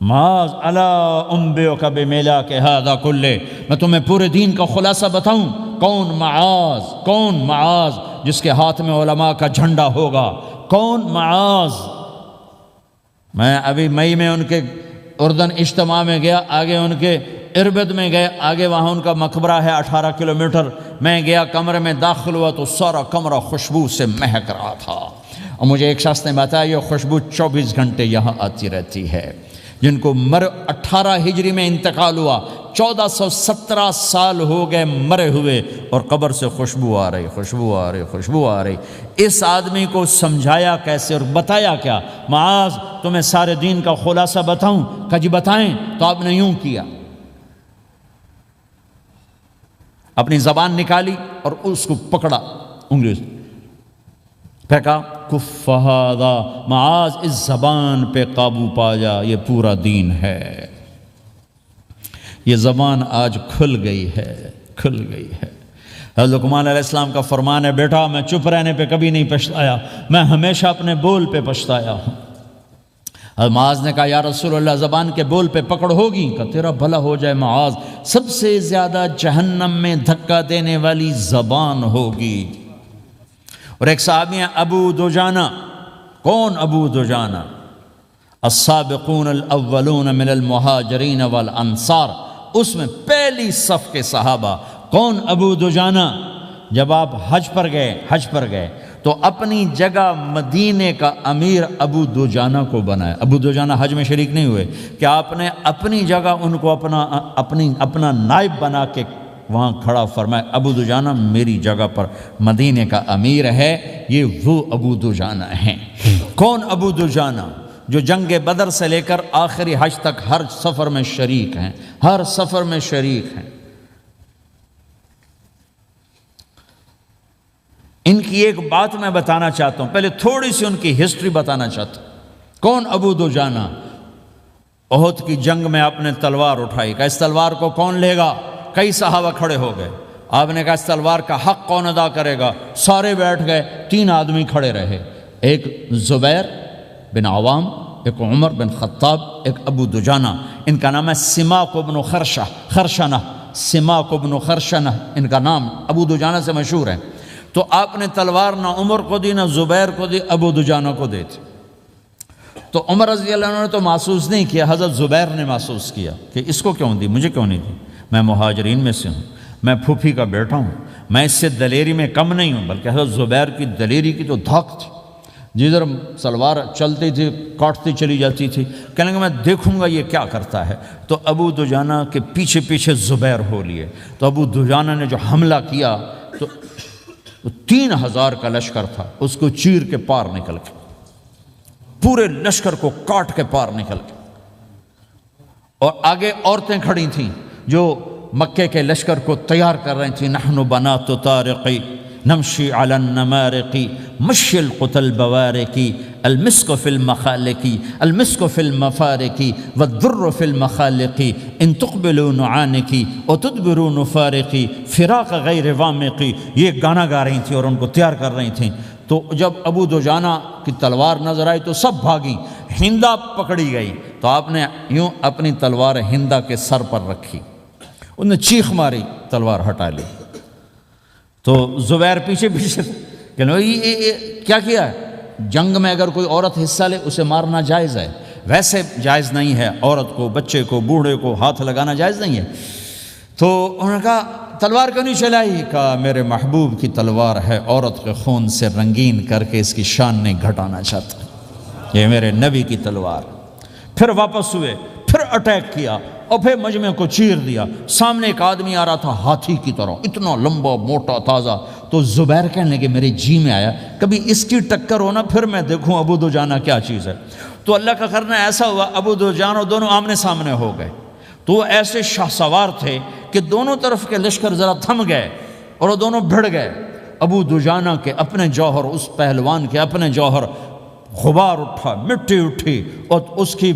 معاذ الا انبئک بملاک ھذا کلہ، میں تمہیں پورے دین کا خلاصہ بتاؤں؟ کون معاذ جس کے ہاتھ میں علماء کا جھنڈا ہوگا؟ کون معاذ؟ میں ابھی مئی میں ان کے اردن اجتماع میں گیا، آگے ان کے اربد میں گئے، آگے وہاں ان کا مقبرہ ہے 18 کلومیٹر، میں گیا کمرے میں داخل ہوا تو سارا کمرہ خوشبو سے مہک رہا تھا، اور مجھے ایک شخص نے بتایا یہ خوشبو 24 گھنٹے یہاں آتی رہتی ہے۔ جن کو 18 ہجری میں انتقال ہوا، 1417 سال ہو گئے مرے ہوئے، اور قبر سے خوشبو آ رہی۔ اس آدمی کو سمجھایا کیسے اور بتایا کیا؟ معاذ تمہیں سارے دین کا خلاصہ بتاؤں؟ کہ جی بتائیں۔ تو آپ نے یوں کیا، اپنی زبان نکالی اور اس کو پکڑا انگلی سے، پھینکا، کف ھذا، معاذ اس زبان پہ قابو پا جا، یہ پورا دین ہے۔ یہ زبان آج کھل گئی ہے۔ حضرت لقمان علیہ السلام کا فرمان ہے، بیٹا میں چپ رہنے پہ کبھی نہیں پچھتایا، میں ہمیشہ اپنے بول پہ پچھتایا ہوں۔ حضرت معاذ نے کہا یا رسول اللہ زبان کے بول پہ پکڑ ہوگی؟ کہ تیرا بھلا ہو جائے معاذ، سب سے زیادہ جہنم میں دھکا دینے والی زبان ہوگی۔ اور ایک صحابی ہیں ابو دجانہ۔ کون ابو دجانہ؟ السابقون الاولون من المہاجرین والانصار، اس میں پہلی صف کے صحابہ۔ کون ابو دجانہ؟ جب آپ حج پر گئے تو اپنی جگہ مدینے کا امیر ابو دجانہ کو بنایا۔ ابو دجانہ حج میں شریک نہیں ہوئے کہ آپ نے اپنی جگہ ان کو اپنا نائب بنا کے وہاں کھڑا فرمایا، ابو دجانہ میری جگہ پر مدینے کا امیر ہے، یہ وہ ابو دجانہ ہیں۔ کون ابو دجانہ؟ جو جنگ بدر سے لے کر آخری حج تک ہر سفر میں شریک ہیں، ان کی ایک بات میں بتانا چاہتا ہوں، پہلے تھوڑی سی ان کی ہسٹری بتانا چاہتا ہوں۔ کون ابو دجانہ؟ احد کی جنگ میں آپ نے تلوار اٹھائی، کہ اس تلوار کو کون لے گا؟ کئی صحابہ کھڑے ہو گئے، آپ نے کہا اس تلوار کا حق کون ادا کرے گا؟ سارے بیٹھ گئے، 3 آدمی کھڑے رہے، ایک زبیر بن عوام، ایک عمر بن خطاب، ایک ابو دجانہ۔ ان کا نام ہے سماک بن خرشنہ، ان کا نام ابو دجانہ سے مشہور ہے۔ تو آپ نے تلوار نہ عمر کو دی، نہ زبیر کو دی، ابو دجانہ کو دی تھی۔ تو عمر رضی اللہ عنہ نے تو محسوس نہیں کیا، حضرت زبیر نے محسوس کیا کہ اس کو کیوں دی، مجھے کیوں نہیں دی؟ میں مہاجرین میں سے ہوں، میں پھوپھی کا بیٹا ہوں، میں اس سے دلیری میں کم نہیں ہوں۔ بلکہ حضرت زبیر کی دلیری کی تو دھاک تھی، جدھر سلوار چلتی تھی کاٹتی چلی جاتی تھی، کہنے لگا میں دیکھوں گا یہ کیا کرتا ہے۔ تو ابو دجانہ کے پیچھے پیچھے زبیر ہو لیے، تو ابو دجانہ نے جو حملہ کیا تو 3000 کا لشکر تھا، اس کو چیر کے پار نکل کے، پورے لشکر کو کاٹ کے پار نکل کے، اور آگے عورتیں کھڑی تھیں جو مکے کے لشکر کو تیار کر رہی تھیں۔ نحن بنات طارقی نمشی علی النمارقی مشی القتل بوارقی المسک فی المخالقی المسک فی المفارقی والدر فی المخالقی ان تقبلوا نعانقی وتدبروا نفارقی فراق غیر وامقی، یہ گانا گا رہی تھیں اور ان کو تیار کر رہی تھیں۔ تو جب ابو دجانہ کی تلوار نظر آئی تو سب بھاگیں، ہندا پکڑی گئی، تو آپ نے یوں اپنی تلوار ہندا کے سر پر رکھی، انہوں نے چیخ ماری، تلوار ہٹا لی۔ تو زبیر پیچھے پیچھے کہ یہ کیا کیا ہے؟ جنگ میں اگر کوئی عورت حصہ لے اسے مارنا جائز ہے، ویسے جائز نہیں ہے، عورت کو، بچے کو، بوڑھے کو ہاتھ لگانا جائز نہیں ہے۔ تو انہوں نے کہا تلوار کیوں نہیں چلائی؟ کہا میرے محبوب کی تلوار ہے، عورت کے خون سے رنگین کر کے اس کی شان نہیں گھٹانا چاہتا، یہ میرے نبی کی تلوار۔ پھر واپس ہوئے، پھر اٹیک کیا، اور پھر مجمع کو چیر دیا۔ سامنے ایک آدمی آ رہا تھا ہاتھی کی طرح، اتنا لمبا موٹا تازہ۔ تو زبیر کہنے لگے میرے جی میں آیا کبھی اس کی ٹکر ہونا، پھر میں دیکھوں ابو دجانہ کیا چیز ہے۔ تو اللہ کا کرنا ایسا ہوا، ابو دجانہ دونوں آمنے سامنے ہو گئے۔ تو وہ ایسے شاہ سوار تھے کہ دونوں طرف کے لشکر ذرا تھم گئے اور وہ دونوں بھڑ گئے۔ ابو دجانہ کے اپنے جوہر، اس پہلوان کے اپنے جوہر، غبار اٹھا، مٹی اٹھی، اور اس کی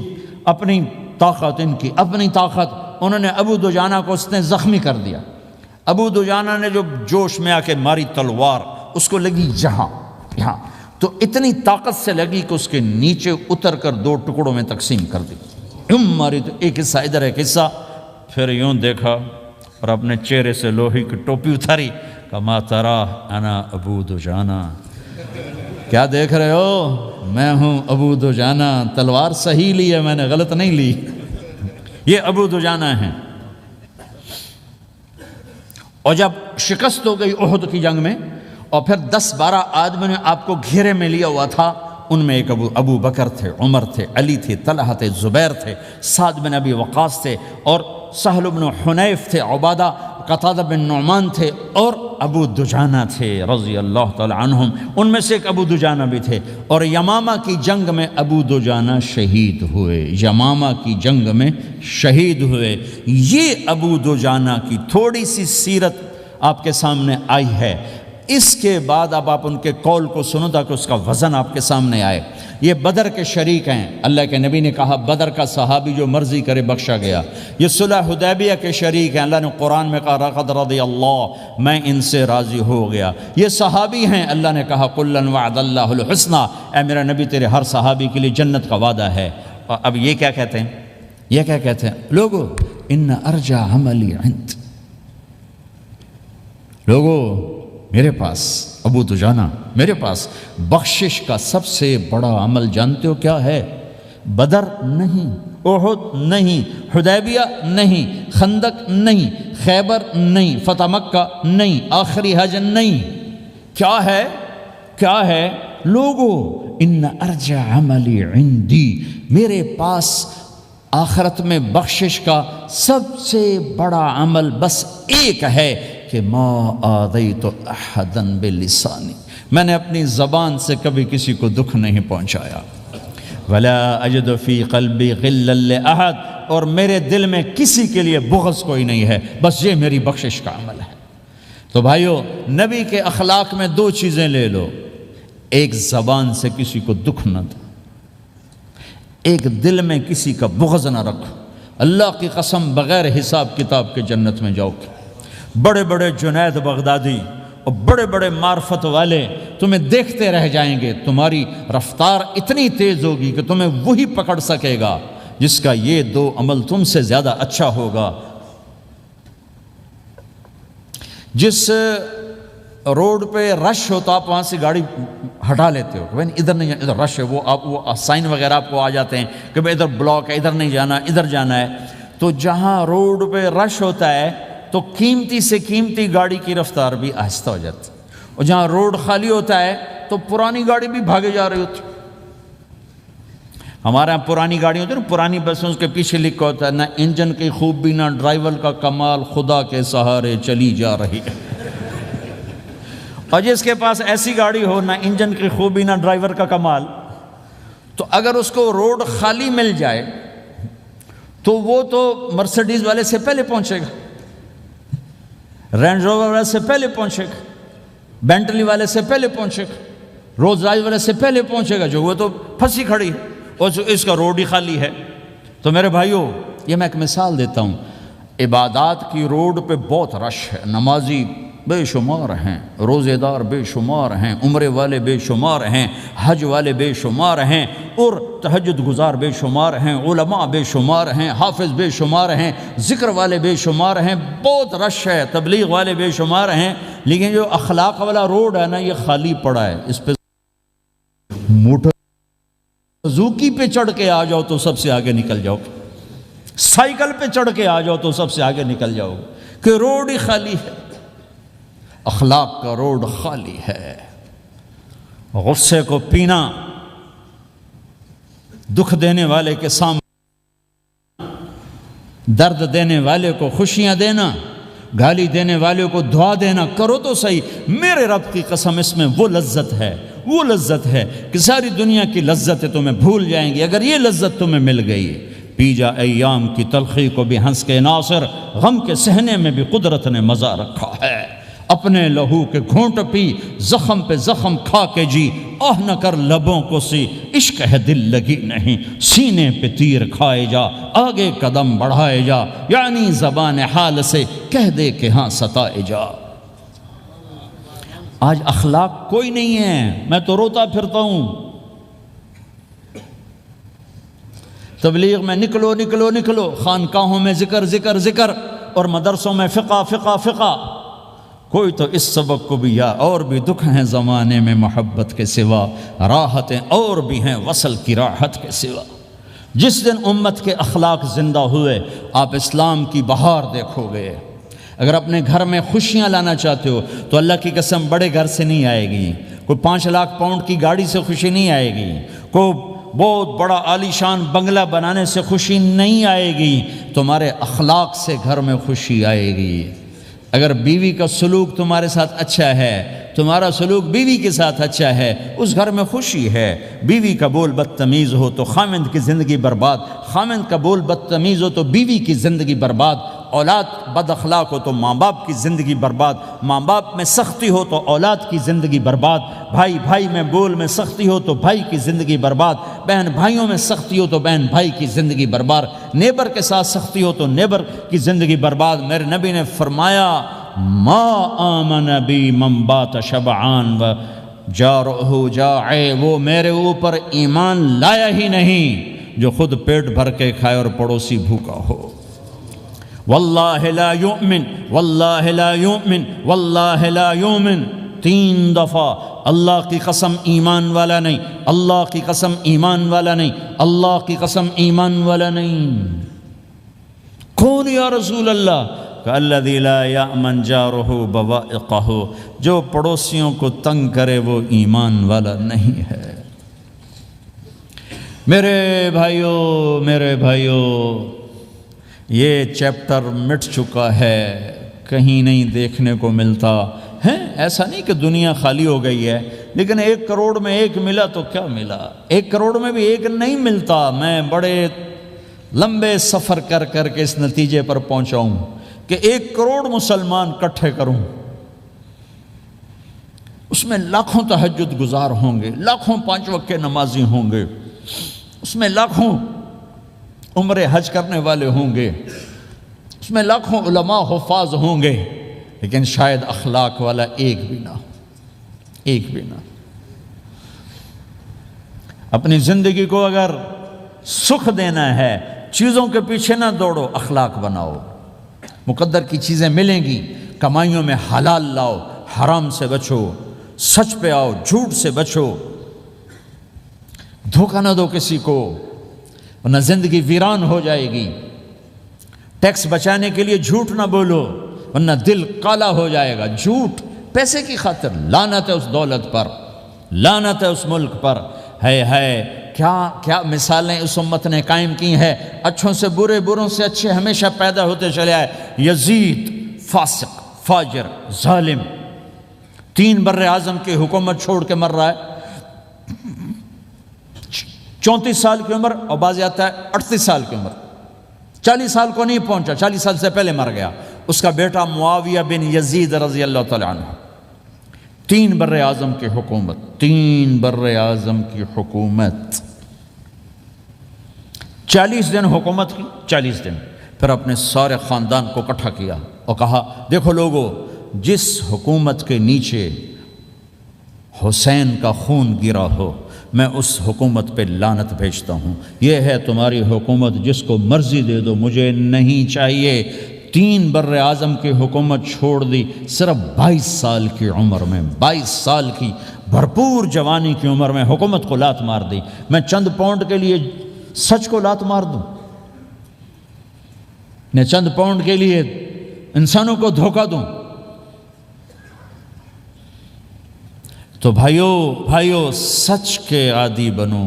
اپنی طاقت، ان کی اپنی طاقت، انہوں نے ابو دجانہ کو اس نے زخمی کر دیا۔ ابو دجانہ نے جو جوش میں آ کے ماری تلوار، اس کو لگی یہاں، تو اتنی طاقت سے لگی کہ اس کے نیچے اتر کر 2 ٹکڑوں میں تقسیم کر دی۔ ماری تو ایک حصہ ادھر ایک حصہ، پھر یوں دیکھا اور اپنے چہرے سے لوہے کی ٹوپی اتاری، کما ترا انا ابو دجانہ، کیا دیکھ رہے ہو، میں ہوں ابو دجانہ، تلوار صحیح لی ہے میں نے، غلط نہیں لی، یہ ابو دجانہ ہیں۔ اور جب شکست ہو گئی احد کی جنگ میں، اور پھر 10-12 آدمیوں نے آپ کو گھیرے میں لیا ہوا تھا، ان میں ایک ابو بکر تھے، عمر تھے، علی تھے، طلحہ تھے، زبیر تھے، سعد بن ابی وقاص تھے، اور سہل بن حنیف تھے، عبادہ قتادہ بن نعمان تھے، اور ابو دجانہ تھے رضی اللہ تعالی عنہم، ان میں سے ایک ابو دجانہ بھی تھے۔ اور یمامہ کی جنگ میں ابو دجانہ شہید ہوئے، یمامہ کی جنگ میں شہید ہوئے۔ یہ ابو دجانہ کی تھوڑی سی سیرت آپ کے سامنے آئی ہے۔ اس کے بعد اب آپ ان کے قول کو سنو تاکہ اس کا وزن آپ کے سامنے آئے۔ یہ بدر کے شریک ہیں، اللہ کے نبی نے کہا بدر کا صحابی جو مرضی کرے بخشا گیا۔ یہ صلح حدیبیہ کے شریک ہیں، اللہ نے قرآن میں کہا لقد رضی اللہ، میں ان سے راضی ہو گیا۔ یہ صحابی ہیں، اللہ نے کہا کلا وعد اللہ الحسنی، اے میرا نبی تیرے ہر صحابی کے لیے جنت کا وعدہ ہے۔ اور اب یہ کیا کہتے ہیں، یہ کیا کہتے ہیں لوگو، ان ارجع عملی عند، لوگو میرے پاس ابو دجانہ، میرے پاس بخشش کا سب سے بڑا عمل جانتے ہو کیا ہے؟ بدر نہیں، احد نہیں، حدیبیہ نہیں، خندق نہیں، خیبر نہیں، فتح مکہ نہیں، آخری حج نہیں، کیا ہے؟ کیا ہے لوگو؟ ان ارجع عملی عندی، میرے پاس آخرت میں بخشش کا سب سے بڑا عمل بس ایک ہے کہ ما آذیت احدا بلسانی، میں نے اپنی زبان سے کبھی کسی کو دکھ نہیں پہنچایا، ولا اجد فی قلبی غلا لاحد، اور میرے دل میں کسی کے لیے بغض کوئی نہیں ہے، بس یہ میری بخشش کا عمل ہے۔ تو بھائیو، نبی کے اخلاق میں 2 چیزیں لے لو، ایک زبان سے کسی کو دکھ نہ دو، ایک دل میں کسی کا بغض نہ رکھو۔ اللہ کی قسم بغیر حساب کتاب کے جنت میں جاؤ گے۔ بڑے بڑے جنید بغدادی اور بڑے بڑے معرفت والے تمہیں دیکھتے رہ جائیں گے، تمہاری رفتار اتنی تیز ہوگی کہ تمہیں وہی پکڑ سکے گا جس کا یہ 2 عمل تم سے زیادہ اچھا ہوگا۔ جس روڈ پہ رش ہوتا آپ وہاں سے گاڑی ہٹا لیتے ہو کہ بھائی ادھر نہیں جانا، ادھر رش ہے، وہ سائن وغیرہ آپ کو آ جاتے ہیں کہ بھائی ادھر بلاک ہے، ادھر نہیں جانا، ادھر جانا ہے۔ تو جہاں روڈ پہ رش ہوتا ہے تو قیمتی سے قیمتی گاڑی کی رفتار بھی آہستہ ہو جاتی، اور جہاں روڈ خالی ہوتا ہے تو پرانی گاڑی بھی بھاگے جا رہی ہوتی۔ ہمارے یہاں پرانی گاڑی ہوتی ہے نا، پرانی بسوں کے پیچھے لکھا ہوتا ہے نہ انجن کی خوبی نہ ڈرائیور کا کمال، خدا کے سہارے چلی جا رہی ہے۔ اور جس کے پاس ایسی گاڑی ہو، نہ انجن کی خوبی نہ ڈرائیور کا کمال، تو اگر اس کو روڈ خالی مل جائے تو وہ تو مرسیڈیز والے سے پہلے پہنچے گا، رینج روور والے سے پہلے پہنچے گا، بینٹلی والے سے پہلے پہنچے گا، رولز رائس والے سے پہلے پہنچے گا، جو وہ تو پھنسی کھڑی ہے اور اس کا روڈ ہی خالی ہے۔ تو میرے بھائیوں، یہ میں ایک مثال دیتا ہوں، عبادات کی روڈ پہ بہت رش ہے، نمازی بے شمار ہیں، روزے دار بے شمار ہیں، عمرے والے بے شمار ہیں، حج والے بے شمار ہیں، اور تہجد گزار بے شمار ہیں، علماء بے شمار ہیں، حافظ بے شمار ہیں، ذکر والے بے شمار ہیں، بہت رش ہے، تبلیغ والے بے شمار ہیں، لیکن جو اخلاق والا روڈ ہے نا، یہ خالی پڑا ہے۔ اس پہ موٹر سوزوکی پہ چڑھ کے آ جاؤ تو سب سے آگے نکل جاؤ، سائیکل پہ چڑھ کے آ جاؤ تو سب سے آگے نکل جاؤ، کہ روڈ ہی خالی ہے، اخلاق کا روڈ خالی ہے۔ غصے کو پینا، دکھ دینے والے کے سامنے، درد دینے والے کو خوشیاں دینا، گالی دینے والے کو دعا دینا، کرو تو صحیح۔ میرے رب کی قسم، اس میں وہ لذت ہے، وہ لذت ہے کہ ساری دنیا کی لذتیں تمہیں بھول جائیں گی اگر یہ لذت تمہیں مل گئی۔ پی جا ایام کی تلخی کو بھی ہنس کے ناصر، غم کے سہنے میں بھی قدرت نے مزہ رکھا ہے۔ اپنے لہو کے گھونٹ پی، زخم پہ زخم کھا کے جی، آہ نہ کر لبوں کو سی، عشق ہے دل لگی نہیں، سینے پہ تیر کھائے جا، آگے قدم بڑھائے جا، یعنی زبان حال سے کہہ دے کہ ہاں ستائے جا۔ آج اخلاق کوئی نہیں ہے، میں تو روتا پھرتا ہوں۔ تبلیغ میں نکلو نکلو نکلو، خانقاہوں میں ذکر ذکر ذکر، اور مدرسوں میں فقہ فقہ فقہ۔ کوئی تو اس سبق کو بھی، یا اور بھی دکھ ہیں زمانے میں محبت کے سوا، راحتیں اور بھی ہیں وصل کی راحت کے سوا۔ جس دن امت کے اخلاق زندہ ہوئے آپ اسلام کی بہار دیکھو گے۔ اگر اپنے گھر میں خوشیاں لانا چاہتے ہو تو اللہ کی قسم بڑے گھر سے نہیں آئے گی، کوئی 5 لاکھ پاؤنڈ کی گاڑی سے خوشی نہیں آئے گی، کوئی بہت بڑا عالی شان بنگلہ بنانے سے خوشی نہیں آئے گی، تمہارے اخلاق سے گھر میں خوشی آئے گی۔ اگر بیوی کا سلوک تمہارے ساتھ اچھا ہے، تمہارا سلوک بیوی کے ساتھ اچھا ہے، اس گھر میں خوشی ہے۔ بیوی کا بول بدتمیز ہو تو خامند کی زندگی برباد، خامند کا بول بدتمیز ہو تو بیوی کی زندگی برباد، اولاد بد اخلاق ہو تو ماں باپ کی زندگی برباد، ماں باپ میں سختی ہو تو اولاد کی زندگی برباد، بھائی بھائی میں بول میں سختی ہو تو بھائی کی زندگی برباد، بہن بھائیوں میں سختی ہو تو بہن بھائی کی زندگی برباد، نیبر کے ساتھ سختی ہو تو نیبر کی زندگی برباد۔ میرے نبی نے فرمایا ما آمن بی من بات شبعان و جارہ جاع، وہ میرے اوپر ایمان لایا ہی نہیں جو خود پیٹ بھر کے کھائے اور پڑوسی بھوکا ہو۔ واللہ لا یؤمن واللہ لا یؤمن واللہ لا یؤمن، 3 دفعہ اللہ کی قسم ایمان والا نہیں، اللہ کی قسم ایمان والا نہیں، اللہ کی قسم ایمان والا نہیں۔ کون یا رسول اللہ؟ الذی لا یأمن جارہ بوائقہ، جو پڑوسیوں کو تنگ کرے وہ ایمان والا نہیں ہے۔ میرے بھائیو یہ چیپٹر مٹ چکا ہے، کہیں نہیں دیکھنے کو ملتا ہے۔ ایسا نہیں کہ دنیا خالی ہو گئی ہے، لیکن 1 کروڑ میں 1 ملا تو کیا ملا، 1 کروڑ میں بھی 1 نہیں ملتا۔ میں بڑے لمبے سفر کر کر کے اس نتیجے پر پہنچا ہوں کہ 1 کروڑ مسلمان کٹھے کروں، اس میں لاکھوں تہجد گزار ہوں گے، لاکھوں 5 وقت کے نمازی ہوں گے، اس میں لاکھوں عمرے حج کرنے والے ہوں گے، اس میں لاکھوں علماء حفاظ ہوں گے، لیکن شاید اخلاق والا ایک بھی نہ، ایک بھی نہ۔ اپنی زندگی کو اگر سکھ دینا ہے، چیزوں کے پیچھے نہ دوڑو، اخلاق بناؤ۔ مقدر کی چیزیں ملیں گی، کمائیوں میں حلال لاؤ، حرام سے بچو، سچ پہ آؤ، جھوٹ سے بچو، دھوکہ نہ دو کسی کو، ورنہ زندگی ویران ہو جائے گی۔ ٹیکس بچانے کے لیے جھوٹ نہ بولو، ورنہ دل کالا ہو جائے گا۔ جھوٹ پیسے کی خاطر، لعنت ہے اس دولت پر، لعنت ہے اس ملک پر۔ ہے کیا مثالیں اس امت نے قائم کی ہیں، اچھوں سے برے، بروں سے اچھے ہمیشہ پیدا ہوتے چلے آئے۔ یزید فاسق، فاجر، ظالم، 3 بر اعظم کی حکومت چھوڑ کے مر رہا ہے، 34 سال کی عمر، اور بعض آتا ہے 38 سال کی عمر، 40 سال کو نہیں پہنچا، 40 سال سے پہلے مر گیا۔ اس کا بیٹا معاویہ بن یزید رضی اللہ تعالیٰ عنہ، 3 بر اعظم کی حکومت، 3 بر اعظم کی حکومت، 40 دن حکومت کی، 40 دن، پھر اپنے سارے خاندان کو اکٹھا کیا اور کہا دیکھو لوگو، جس حکومت کے نیچے حسین کا خون گرا ہو میں اس حکومت پہ لعنت بھیجتا ہوں۔ یہ ہے تمہاری حکومت، جس کو مرضی دے دو، مجھے نہیں چاہیے۔ 3 بر اعظم کی حکومت چھوڑ دی صرف 22 سال کی عمر میں، 22 سال کی بھرپور جوانی کی عمر میں حکومت کو لات مار دی۔ میں چند پاؤنڈ کے لیے سچ کو لات مار دوں، میں چند پاؤنڈ کے لیے انسانوں کو دھوکہ دوں؟ تو بھائیو سچ کے عادی بنو۔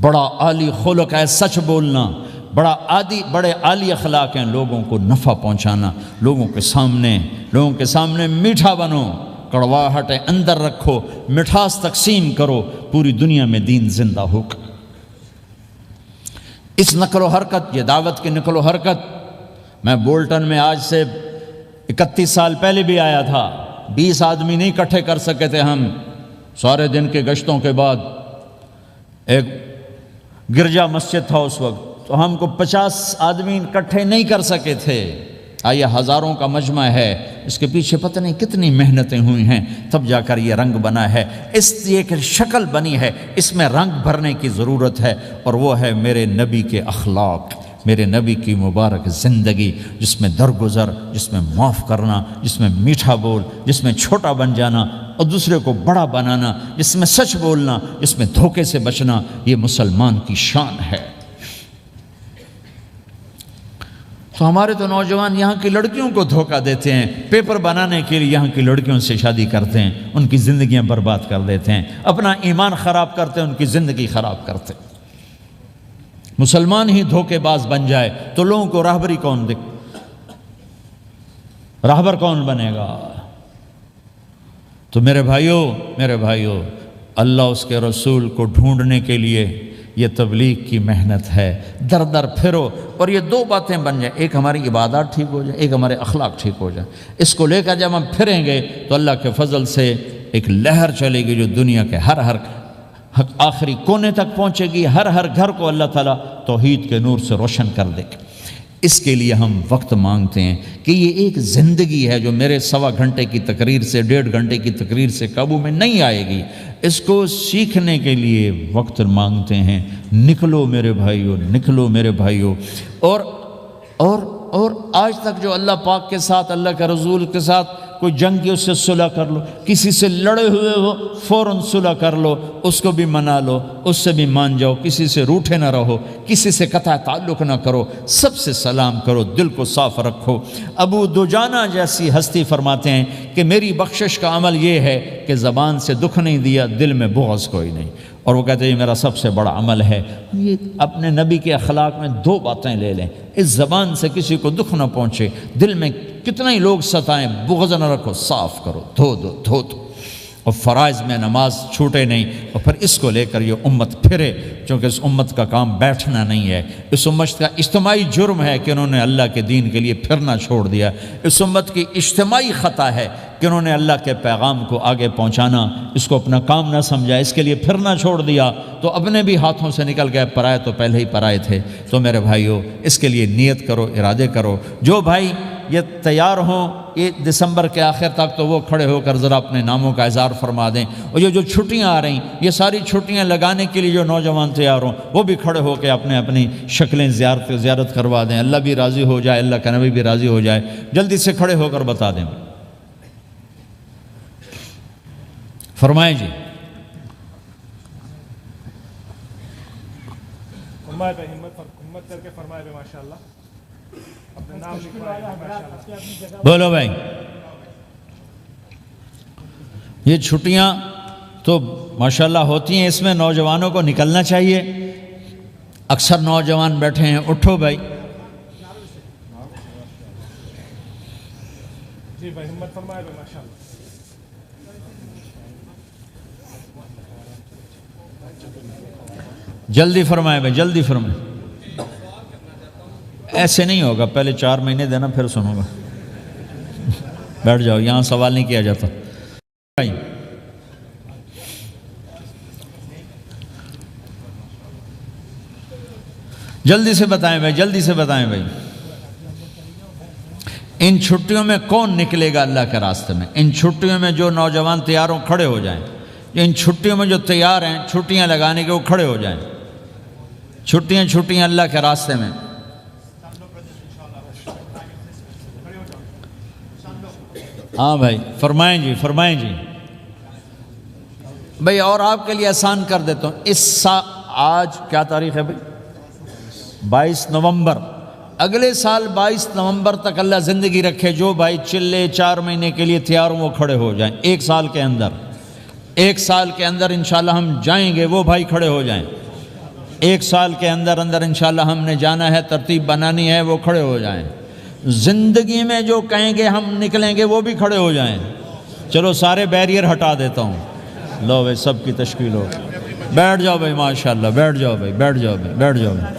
بڑا عالی خلق ہے سچ بولنا، بڑے عالی اخلاق ہیں لوگوں کو نفع پہنچانا، لوگوں کے سامنے میٹھا بنو، کڑواہٹ اندر رکھو، مٹھاس تقسیم کرو، پوری دنیا میں دین زندہ ہوگا۔ اس نقل و حرکت، یہ دعوت کی نقل و حرکت، میں بولٹن میں آج سے 31 سال پہلے بھی آیا تھا، 20 آدمی نہیں اکٹھے کر سکے تھے ہم، سارے دن کے گشتوں کے بعد۔ ایک گرجا مسجد تھا اس وقت، تو ہم کو 50 آدمی اکٹھے نہیں کر سکے تھے۔ آئیے ہزاروں کا مجمع ہے، اس کے پیچھے پتہ نہیں کتنی محنتیں ہوئی ہیں تب جا کر یہ رنگ بنا ہے، اس ایک شکل بنی ہے، اس میں رنگ بھرنے کی ضرورت ہے، اور وہ ہے میرے نبی کے اخلاق، میرے نبی کی مبارک زندگی، جس میں درگزر، جس میں معاف کرنا، جس میں میٹھا بول، جس میں چھوٹا بن جانا اور دوسرے کو بڑا بنانا، جس میں سچ بولنا، جس میں دھوکے سے بچنا، یہ مسلمان کی شان ہے۔ تو ہمارے تو نوجوان یہاں کی لڑکیوں کو دھوکہ دیتے ہیں، پیپر بنانے کے لیے یہاں کی لڑکیوں سے شادی کرتے ہیں، ان کی زندگیاں برباد کر دیتے ہیں، اپنا ایمان خراب کرتے ہیں، ان کی زندگی خراب کرتے ہیں۔ مسلمان ہی دھوکے باز بن جائے تو لوگوں کو راہبری کون دے، راہبر کون بنے گا؟ تو میرے بھائیوں، اللہ اس کے رسول کو ڈھونڈنے کے لیے یہ تبلیغ کی محنت ہے، در در پھرو، اور یہ دو باتیں بن جائیں، ایک ہماری عبادات ٹھیک ہو جائے، ایک ہمارے اخلاق ٹھیک ہو جائے۔ اس کو لے کر جب ہم پھریں گے تو اللہ کے فضل سے ایک لہر چلے گی جو دنیا کے ہر آخری کونے تک پہنچے گی، ہر گھر کو اللہ تعالیٰ توحید کے نور سے روشن کر دے گا۔ اس کے لیے ہم وقت مانگتے ہیں کہ یہ ایک زندگی ہے جو میرے 1.25 گھنٹے کی تقریر سے 1.5 گھنٹے کی تقریر سے قابو میں نہیں آئے گی، اس کو سیکھنے کے لیے وقت مانگتے ہیں۔ نکلو میرے بھائیوں، نکلو میرے بھائیوں، اور آج تک جو اللہ پاک کے ساتھ، اللہ کے رسول کے ساتھ کوئی جنگ کی، اس سے صلح کر لو، کسی سے لڑے ہوئے ہو فوراً صلح کر لو، اس کو بھی منا لو، اس سے بھی مان جاؤ، کسی سے روٹھے نہ رہو، کسی سے قطع تعلق نہ کرو، سب سے سلام کرو، دل کو صاف رکھو۔ ابو دجانہ جیسی ہستی فرماتے ہیں کہ میری بخشش کا عمل یہ ہے کہ زبان سے دکھ نہیں دیا، دل میں بغض کوئی نہیں، اور وہ کہتے ہیں یہ میرا سب سے بڑا عمل ہے۔ یہ اپنے نبی کے اخلاق میں 2 باتیں لے لیں، اس زبان سے کسی کو دکھ نہ پہنچے، دل میں کتنے ہی لوگ ستائیں، بغض نہ رکھو، صاف کرو، دھو دو، اور فرائض میں نماز چھوٹے نہیں، اور پھر اس کو لے کر یہ امت پھرے، چونکہ اس امت کا کام بیٹھنا نہیں ہے، اس امت کا اجتماعی جرم ہے کہ انہوں نے اللہ کے دین کے لیے پھرنا چھوڑ دیا، اس امت کی اجتماعی خطا ہے کہ انہوں نے اللہ کے پیغام کو آگے پہنچانا اس کو اپنا کام نہ سمجھا، اس کے لیے پھرنا چھوڑ دیا تو اپنے بھی ہاتھوں سے نکل گئے، پرائے تو پہلے ہی پرائے تھے۔ تو میرے بھائیوں، اس کے لیے نیت کرو، ارادے کرو۔ جو بھائی یہ تیار ہوں یہ دسمبر کے آخر تک، تو وہ کھڑے ہو کر ذرا اپنے ناموں کا اظہار فرما دیں، اور یہ جو چھٹیاں آ رہی، یہ ساری چھٹیاں لگانے کے لیے جو نوجوان تیار ہوں وہ بھی کھڑے ہو کے اپنی شکلیں زیارت کروا دیں، اللہ بھی راضی ہو جائے، اللہ کا نبی بھی راضی ہو جائے، جلدی سے کھڑے ہو کر بتا دیں۔ فرمائیں جی۔ فرمائے پہ ہمت کر کے فرمائے پہ ماشاءاللہ اپنے نام لکھوائے ماشاءاللہ۔ بولو بھائی، یہ چھٹیاں تو ماشاءاللہ ہوتی ہیں، اس میں نوجوانوں کو نکلنا چاہیے۔ اکثر نوجوان بیٹھے ہیں، اٹھو بھائی۔ جی بھائی ہمت فرمائے پہ ماشاءاللہ۔ جلدی فرمائے بھائی، جلدی فرمائے۔ ایسے نہیں ہوگا، پہلے 4 مہینے دینا پھر سنوں گا۔ بیٹھ جاؤ، یہاں سوال نہیں کیا جاتا۔ جلدی سے بتائیں بھائی، جلدی سے بتائیں بھائی، ان چھٹیوں میں کون نکلے گا اللہ کے راستے میں؟ ان چھٹیوں میں جو نوجوان تیار ہوں کھڑے ہو جائیں، ان چھٹیوں میں جو تیار ہیں چھٹیاں لگانے کے وہ کھڑے ہو جائیں۔ چھٹیاں اللہ کے راستے میں۔ ہاں بھائی فرمائیں جی، فرمائیں جی بھائی۔ اور آپ کے لیے آسان کر دیتا ہوں، آج کیا تاریخ ہے بھائی؟ 22 نومبر۔ اگلے سال 22 نومبر تک اللہ زندگی رکھے، جو بھائی چلے 4 مہینے کے لیے تیار ہوں وہ کھڑے ہو جائیں۔ 1 سال کے اندر انشاءاللہ ہم جائیں گے، وہ بھائی کھڑے ہو جائیں۔ 1 سال کے اندر انشاءاللہ ہم نے جانا ہے، ترتیب بنانی ہے، وہ کھڑے ہو جائیں۔ زندگی میں جو کہیں گے ہم نکلیں گے وہ بھی کھڑے ہو جائیں۔ چلو سارے بیریئر ہٹا دیتا ہوں، لو بھائی سب کی تشکیل ہو، بیٹھ جاؤ بھائی، ماشاءاللہ بیٹھ جاؤ بھائی، بیٹھ جاؤ بھائی، بیٹھ جاؤ بھائی۔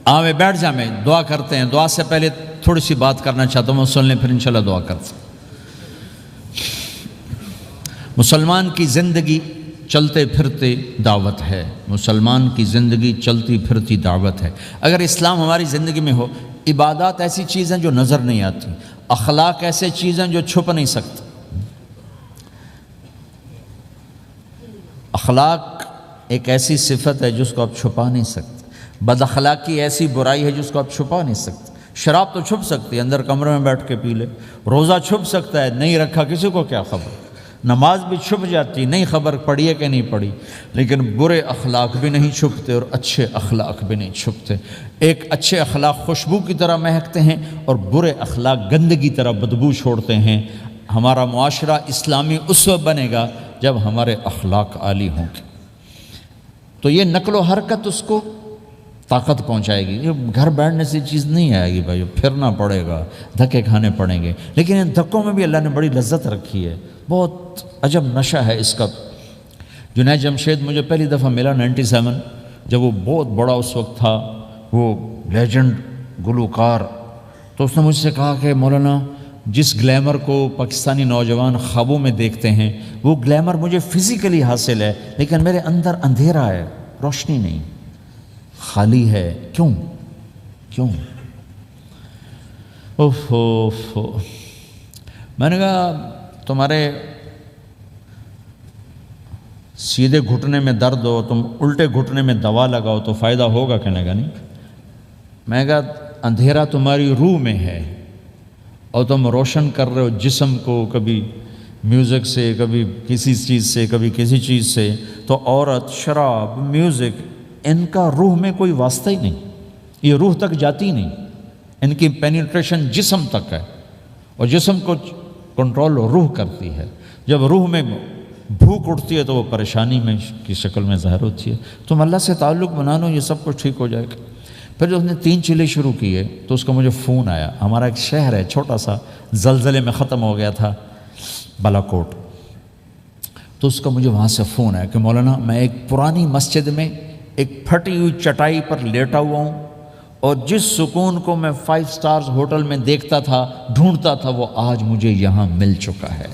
ہاں بھائی بیٹھ جا، میں دعا کرتے ہیں۔ دعا سے پہلے تھوڑی سی بات کرنا چاہتا ہوں، سن لیں پھر انشاءاللہ دعا کرتے ہیں۔ مسلمان کی زندگی چلتے پھرتے دعوت ہے، مسلمان کی زندگی چلتی پھرتی دعوت ہے۔ اگر اسلام ہماری زندگی میں ہو، عبادات ایسی چیزیں جو نظر نہیں آتی، اخلاق ایسے چیزیں جو چھپ نہیں سکتی۔ اخلاق ایک ایسی صفت ہے جس کو آپ چھپا نہیں سکتے، بد اخلاقی ایسی برائی ہے جس کو آپ چھپا نہیں سکتے۔ شراب تو چھپ سکتی ہے، اندر کمرے میں بیٹھ کے پی لے، روزہ چھپ سکتا ہے، نہیں رکھا کسی کو کیا خبر، نماز بھی چھپ جاتی، نہیں خبر پڑھی ہے کہ نہیں پڑھی، لیکن برے اخلاق بھی نہیں چھپتے اور اچھے اخلاق بھی نہیں چھپتے۔ ایک اچھے اخلاق خوشبو کی طرح مہکتے ہیں اور برے اخلاق گندگی طرح بدبو چھوڑتے ہیں۔ ہمارا معاشرہ اسلامی اس وقت بنے گا جب ہمارے اخلاق عالی ہوں گے، تو یہ نقل و حرکت اس کو طاقت پہنچائے گی۔ یہ گھر بیٹھنے سے چیز نہیں آئے گی بھائی، پھرنا پڑے گا، دھکے کھانے پڑیں گے، لیکن ان دھکوں میں بھی اللہ نے بڑی لذت رکھی ہے، بہت عجب نشہ ہے اس کا۔ جنید جمشید مجھے پہلی دفعہ ملا 97، جب وہ بہت بڑا اس وقت تھا، وہ لیجنڈ گلوکار، تو اس نے مجھ سے کہا کہ مولانا جس گلیمر کو پاکستانی نوجوان خوابوں میں دیکھتے ہیں وہ گلیمر مجھے فزیکلی حاصل ہے، لیکن میرے اندر اندھیرا ہے، روشنی نہیں، خالی ہے۔ کیوں؟ میں نے کہا تمہارے سیدھے گھٹنے میں درد ہو، تم الٹے گھٹنے میں دوا لگاؤ تو فائدہ ہوگا؟ کہنے گا نہیں۔ میں نے کہا اندھیرا تمہاری روح میں ہے اور تم روشن کر رہے ہو جسم کو، کبھی میوزک سے، کبھی کسی چیز سے، کبھی کسی چیز سے، تو عورت، شراب، میوزک، ان کا روح میں کوئی واسطہ ہی نہیں، یہ روح تک جاتی نہیں، ان کی پینیٹریشن جسم تک ہے اور جسم کو کنٹرول روح کرتی ہے۔ جب روح میں بھوک اٹھتی ہے تو وہ پریشانی میں کی شکل میں ظاہر ہوتی ہے۔ تم اللہ سے تعلق بنا لو، یہ سب کچھ ٹھیک ہو جائے گا۔ پھر جو اس نے 3 چیلے شروع کیے تو اس کا مجھے فون آیا، ہمارا ایک شہر ہے چھوٹا سا، زلزلے میں ختم ہو گیا تھا، بالا کوٹ، تو اس کا مجھے وہاں سے فون آیا کہ مولانا میں ایک پرانی مسجد میں ایک پھٹی ہوئی چٹائی پر لیٹا ہوا ہوں اور جس سکون کو میں 5 سٹارز ہوٹل میں دیکھتا تھا، ڈھونڈتا تھا، وہ آج مجھے یہاں مل چکا ہے،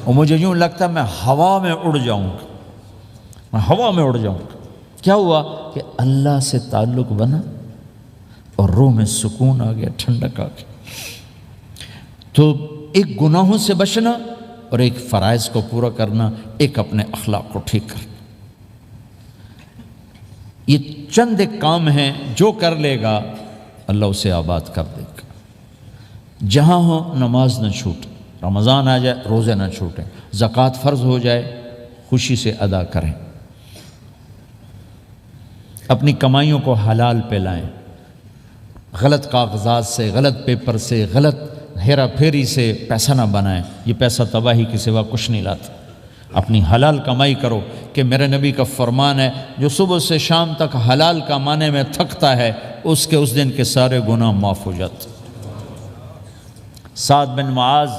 اور مجھے یوں لگتا ہے میں ہوا میں اڑ جاؤں گا، میں ہوا میں اڑ جاؤں گا۔ کیا ہوا کہ اللہ سے تعلق بنا اور روح میں سکون آ گیا، ٹھنڈک آ گئی۔ تو ایک گناہوں سے بچنا اور ایک فرائض کو پورا کرنا، ایک اپنے اخلاق کو ٹھیک کرنا، یہ چند ایک کام ہیں جو کر لے گا اللہ اسے آباد کر دے گا۔ جہاں ہو نماز نہ چھوٹے، رمضان آ جائے روزے نہ چھوٹیں، زکوٰۃ فرض ہو جائے خوشی سے ادا کریں، اپنی کمائیوں کو حلال پہ لائیں، غلط کاغذات سے، غلط پیپر سے، غلط ہیرا پھیری سے پیسہ نہ بنائیں، یہ پیسہ تباہی کے سوا کچھ نہیں لاتا۔ اپنی حلال کمائی کرو، کہ میرے نبی کا فرمان ہے جو صبح سے شام تک حلال کمانے میں تھکتا ہے اس کے اس دن کے سارے گناہ معاف ہو جاتے۔ سعد بن معاذ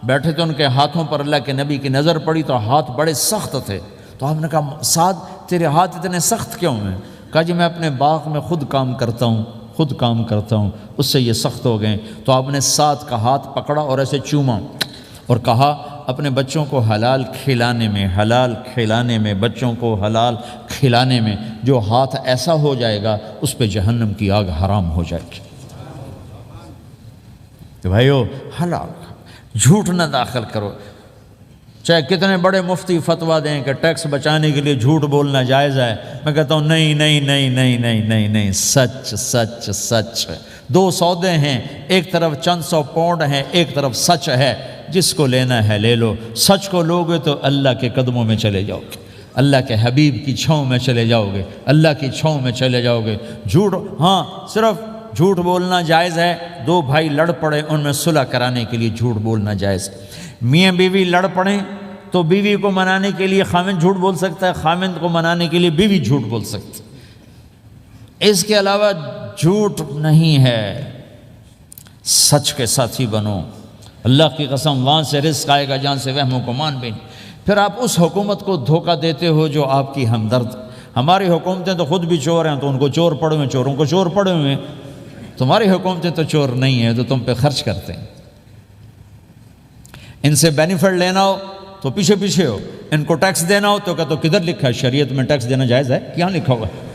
بیٹھے تھے، ان کے ہاتھوں پر اللہ کے نبی کی نظر پڑی تو ہاتھ بڑے سخت تھے، تو آپ نے کہا سعد تیرے ہاتھ اتنے سخت کیوں ہیں؟ کہا جی میں اپنے باغ میں خود کام کرتا ہوں، اس سے یہ سخت ہو گئے۔ تو آپ نے سعد کا ہاتھ پکڑا اور ایسے چوما اور کہا اپنے بچوں کو حلال کھلانے میں بچوں کو حلال کھلانے میں جو ہاتھ ایسا ہو جائے گا اس پہ جہنم کی آگ حرام ہو جائے گی۔ کہ بھائیو حلال، جھوٹ نہ داخل کرو، چاہے کتنے بڑے مفتی فتویٰ دیں کہ ٹیکس بچانے کے لیے جھوٹ بولنا جائز ہے، میں کہتا ہوں نہیں، سچ۔ 2 سودے ہیں، ایک طرف چند 100 پاؤنڈ ہیں، ایک طرف سچ ہے، جس کو لینا ہے لے لو۔ سچ کو لوگے تو اللہ کے قدموں میں چلے جاؤ گے، اللہ کے حبیب کی چھاؤں میں چلے جاؤ گے، اللہ کی چھاؤں میں چلے جاؤ گے۔ جھوٹ، ہاں صرف جھوٹ بولنا جائز ہے، 2 بھائی لڑ پڑے ان میں صلح کرانے کے لیے جھوٹ بولنا جائز ہے۔ میاں بیوی لڑ پڑیں تو بیوی کو منانے کے لیے خامند جھوٹ بول سکتا ہے، خامند کو منانے کے لیے بیوی جھوٹ بول سکتی ہے۔ اس کے علاوہ جھوٹ نہیں ہے، سچ کے ساتھی بنو۔ اللہ کی قسم وہاں سے رزق آئے گا جہاں سے وہم و گمان بھی نہیں۔ پھر آپ اس حکومت کو دھوکہ دیتے ہو جو آپ کی ہمدرد۔ ہماری حکومتیں تو خود بھی چور ہیں تو ان کو چور پڑے ہوئے، چوروں کو چور پڑے ہوئے ہیں۔ تمہاری حکومتیں تو چور نہیں ہیں، تو تم پہ خرچ کرتے ہیں۔ ان سے بینیفٹ لینا ہو تو پیچھے پیچھے ہو، ان کو ٹیکس دینا ہو تو کہتے ہو کدھر لکھا ہے شریعت میں ٹیکس دینا جائز ہے؟ کہاں لکھا ہوا ہے؟